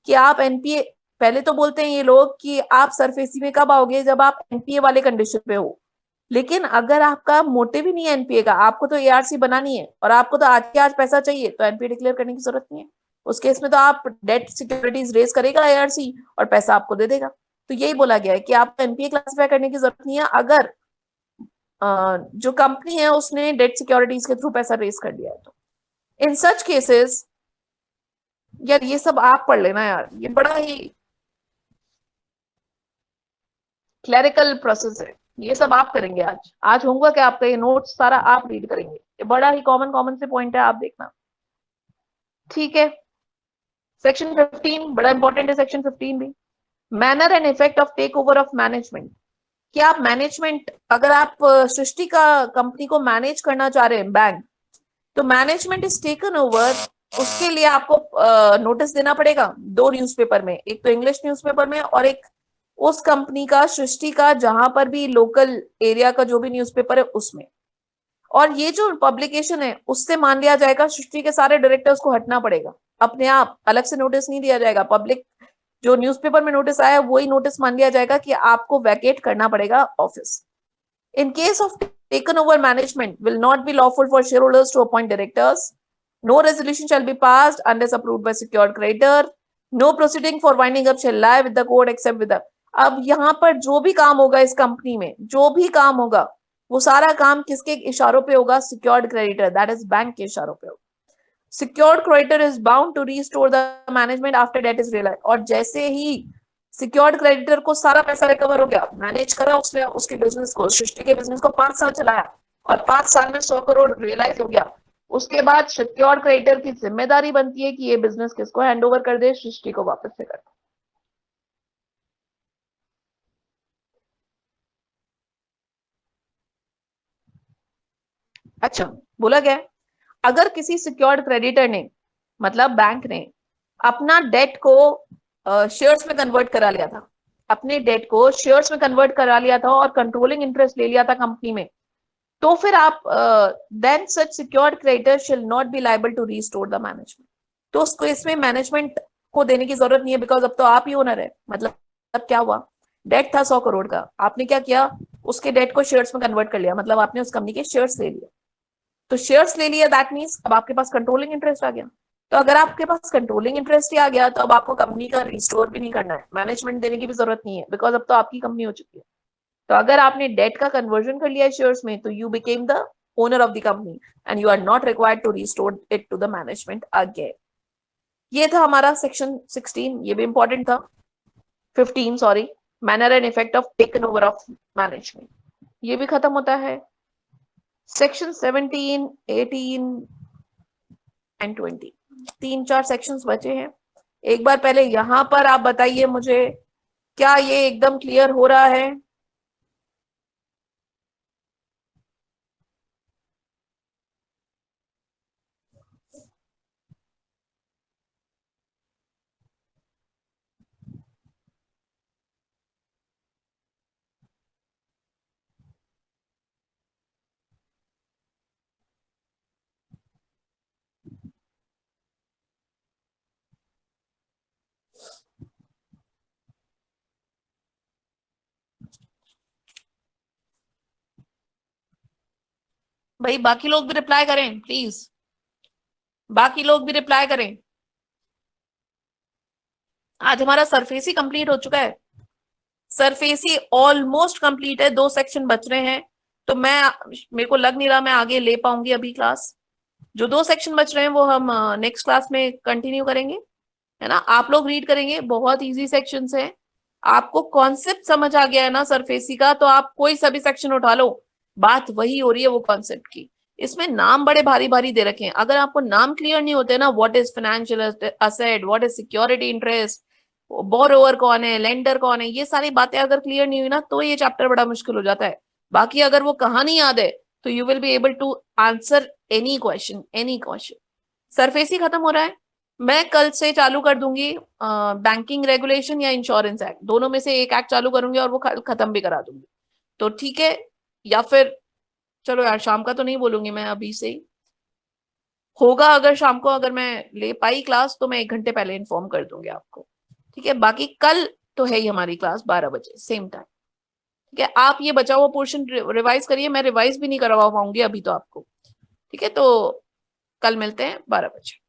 [SPEAKER 1] कि आप एनपीए, पहले तो बोलते हैं ये लोग कि आप सरफेसी में कब आओगे, जब आप एनपीए वाले कंडीशन पे हो. लेकिन अगर आपका मोटिव ही नहीं है एनपीए का, आपको तो एआरसी बनानी है और आपको तो आज के आज पैसा चाहिए, तो एनपीए डिक्लेयर करने की जरूरत नहीं है. उस केस में तो आप डेट सिक्योरिटीज रेज करेगा एआरसी और पैसा आपको दे देगा. तो यही बोला गया है कि आपको एनपीए क्लासिफाई करने की जरूरत नहीं है अगर जो कंपनी है उसने डेट सिक्योरिटीज के थ्रू पैसा रेज कर दिया है. तो इन सच केसेस, यार ये सब आप पढ़ लेना यार, ये बड़ा ही क्लरिकल प्रोसेस है.
[SPEAKER 2] ये सब आप करेंगे आज। आज होगा क्या आपका, ये नोट्स सारा आप रीड करेंगे। ये बड़ा ही कॉमन कॉमन से पॉइंट है, आप देखना। ठीक है, सेक्शन 15 बड़ा इंपॉर्टेंट है, सेक्शन 15 भी। Manner and effect of take over of management. क्या आप मैनेजमेंट, अगर आप सृष्टि का कंपनी को मैनेज करना चाह रहे हैं बैंक, तो मैनेजमेंट इज टेकन ओवर, उसके लिए आपको नोटिस देना पड़ेगा दो न्यूज़पेपर में, एक तो इंग्लिश न्यूज़पेपर में और एक उस कंपनी का, सृष्टि का, जहां पर भी लोकल एरिया का जो भी न्यूज़पेपर है उसमें। और ये जो पब्लिकेशन है उससे मान लिया जाएगा सृष्टि के सारे डायरेक्टर्स को हटना पड़ेगा अपने आप, अलग से नोटिस नहीं दिया जाएगा। पब्लिक जो न्यूज़पेपर में नोटिस आया वही नोटिस मान लिया जाएगा कि आपको वैकेट करना पड़ेगा office. In case of taken over management, will not be lawful for shareholders to appoint directors. No resolution shall be passed unless approved by secured creditor. No proceeding for winding up shall lie with the court except with the. अब यहाँ पर जो भी काम होगा इस company में, जो भी काम होगा वो सारा काम किसके इशारों पे होगा? Secured creditor, that is bank के इशारों पे होगा। Secured creditor is bound to restore the management after debt is realise. और जैसे ही सिक्योर्ड क्रेडिटर को सारा पैसा रिकवर हो गया, मैनेज करा उसने उसके बिजनेस को, सृष्टि के बिजनेस को 5 साल चलाया और 5 साल में 100 करोड़ रियलाइज हो गया, उसके बाद सिक्योर्ड क्रेडिटर की जिम्मेदारी बनती है कि ये बिजनेस किसको हैंड ओवर कर दे? सृष्टि को वापस से कर दे। अच्छा, बोला गया अगर किसी सिक्योर्ड क्रेडिटर ने, मतलब बैंक ने, अपना डेट को शेयर्स में कन्वर्ट करा लिया था, अपने डेट को शेयर्स में कन्वर्ट करा लिया था और कंट्रोलिंग इंटरेस्ट ले लिया था कंपनी में, तो फिर आप then such secured creditor shall not be liable to restore the management. तो उसको इसमें मैनेजमेंट को देने की जरूरत नहीं है, बिकॉज अब तो आप ही ओनर है। मतलब अब क्या हुआ, डेट था 100 करोड़ का, आपने क्या किया, उसके डेट को शेयर्स में कन्वर्ट कर लिया, मतलब आपने उस कंपनी के शेयर्स ले लिया। तो शेयर्स ले लिया, दैट मीन्स अब आपके पास कंट्रोलिंग इंटरेस्ट आ गया। तो अगर आपके पास कंट्रोलिंग इंटरेस्ट ही आ गया तो अब आपको कंपनी का रिस्टोर भी नहीं करना है, मैनेजमेंट देने की भी जरूरत नहीं है, बिकॉज अब तो आपकी कंपनी हो चुकी है। तो अगर आपने डेट का कन्वर्जन कर लिया है शेयर्स में, तो you became the owner of the company and you are not required to restore it to the management again. ये था हमारा सेक्शन 16, ये भी इंपॉर्टेंट था। 15 sorry, manner and effect of taken over of management, ये भी खत्म होता है। सेक्शन 17, 18 एंड 20, 3-4 सेक्शंस बचे हैं। एक बार पहले यहां पर आप बताइए मुझे, क्या ये एकदम क्लियर हो रहा है? भाई बाकी लोग भी रिप्लाई करें प्लीज, बाकी लोग भी रिप्लाई करें। आज हमारा सरफेस ही कंप्लीट हो चुका है, सरफेस ही ऑलमोस्ट कंप्लीट है, 2 सेक्शन बच रहे हैं। तो मैं, मेरे को लग नहीं रहा मैं आगे ले पाऊंगी अभी क्लास। जो 2 सेक्शन बच रहे हैं वो हम नेक्स्ट क्लास में कंटिन्यू करेंगे, है ना। आप लोग रीड करेंगे, बहुत इजी सेक्शंस हैं। आपको कॉन्सेप्ट समझ आ गया है ना सरफेसी का, तो आप कोई सा भी सेक्शन उठा लो, बात वही हो रही है वो कॉन्सेप्ट की। इसमें नाम बड़े भारी भारी दे रखे हैं, अगर आपको नाम क्लियर नहीं होते ना, what is financial asset, what is security interest, borrower कौन है, लेंडर कौन है, ये सारी बातें अगर क्लियर नहीं हुई ना, तो ये चैप्टर बड़ा मुश्किल हो जाता है। बाकी अगर वो कहानी याद है तो you will be able to answer any question, any question. SARFAESI खत्म हो रहा है, मैं कल से चालू कर दूंगी बैंकिंग रेगुलेशन या इंश्योरेंस एक्ट, दोनों में से एक एक्ट चालू करूंगी और वो खत्म भी करा दूंगी। तो ठीक है, या फिर चलो यार शाम का तो नहीं बोलूंगी मैं, अभी से ही होगा, अगर शाम को अगर मैं ले पाई क्लास तो मैं 1 घंटे पहले इन्फॉर्म कर दूंगी आपको। ठीक है, बाकी कल तो है ही हमारी क्लास 12 बजे सेम टाइम। ठीक है, आप ये बचा हुआ पोर्शन रिवाइज करिए, मैं रिवाइज भी नहीं करवा पाऊंगी अभी तो आपको। ठीक है, तो कल मिलते हैं 12 बजे।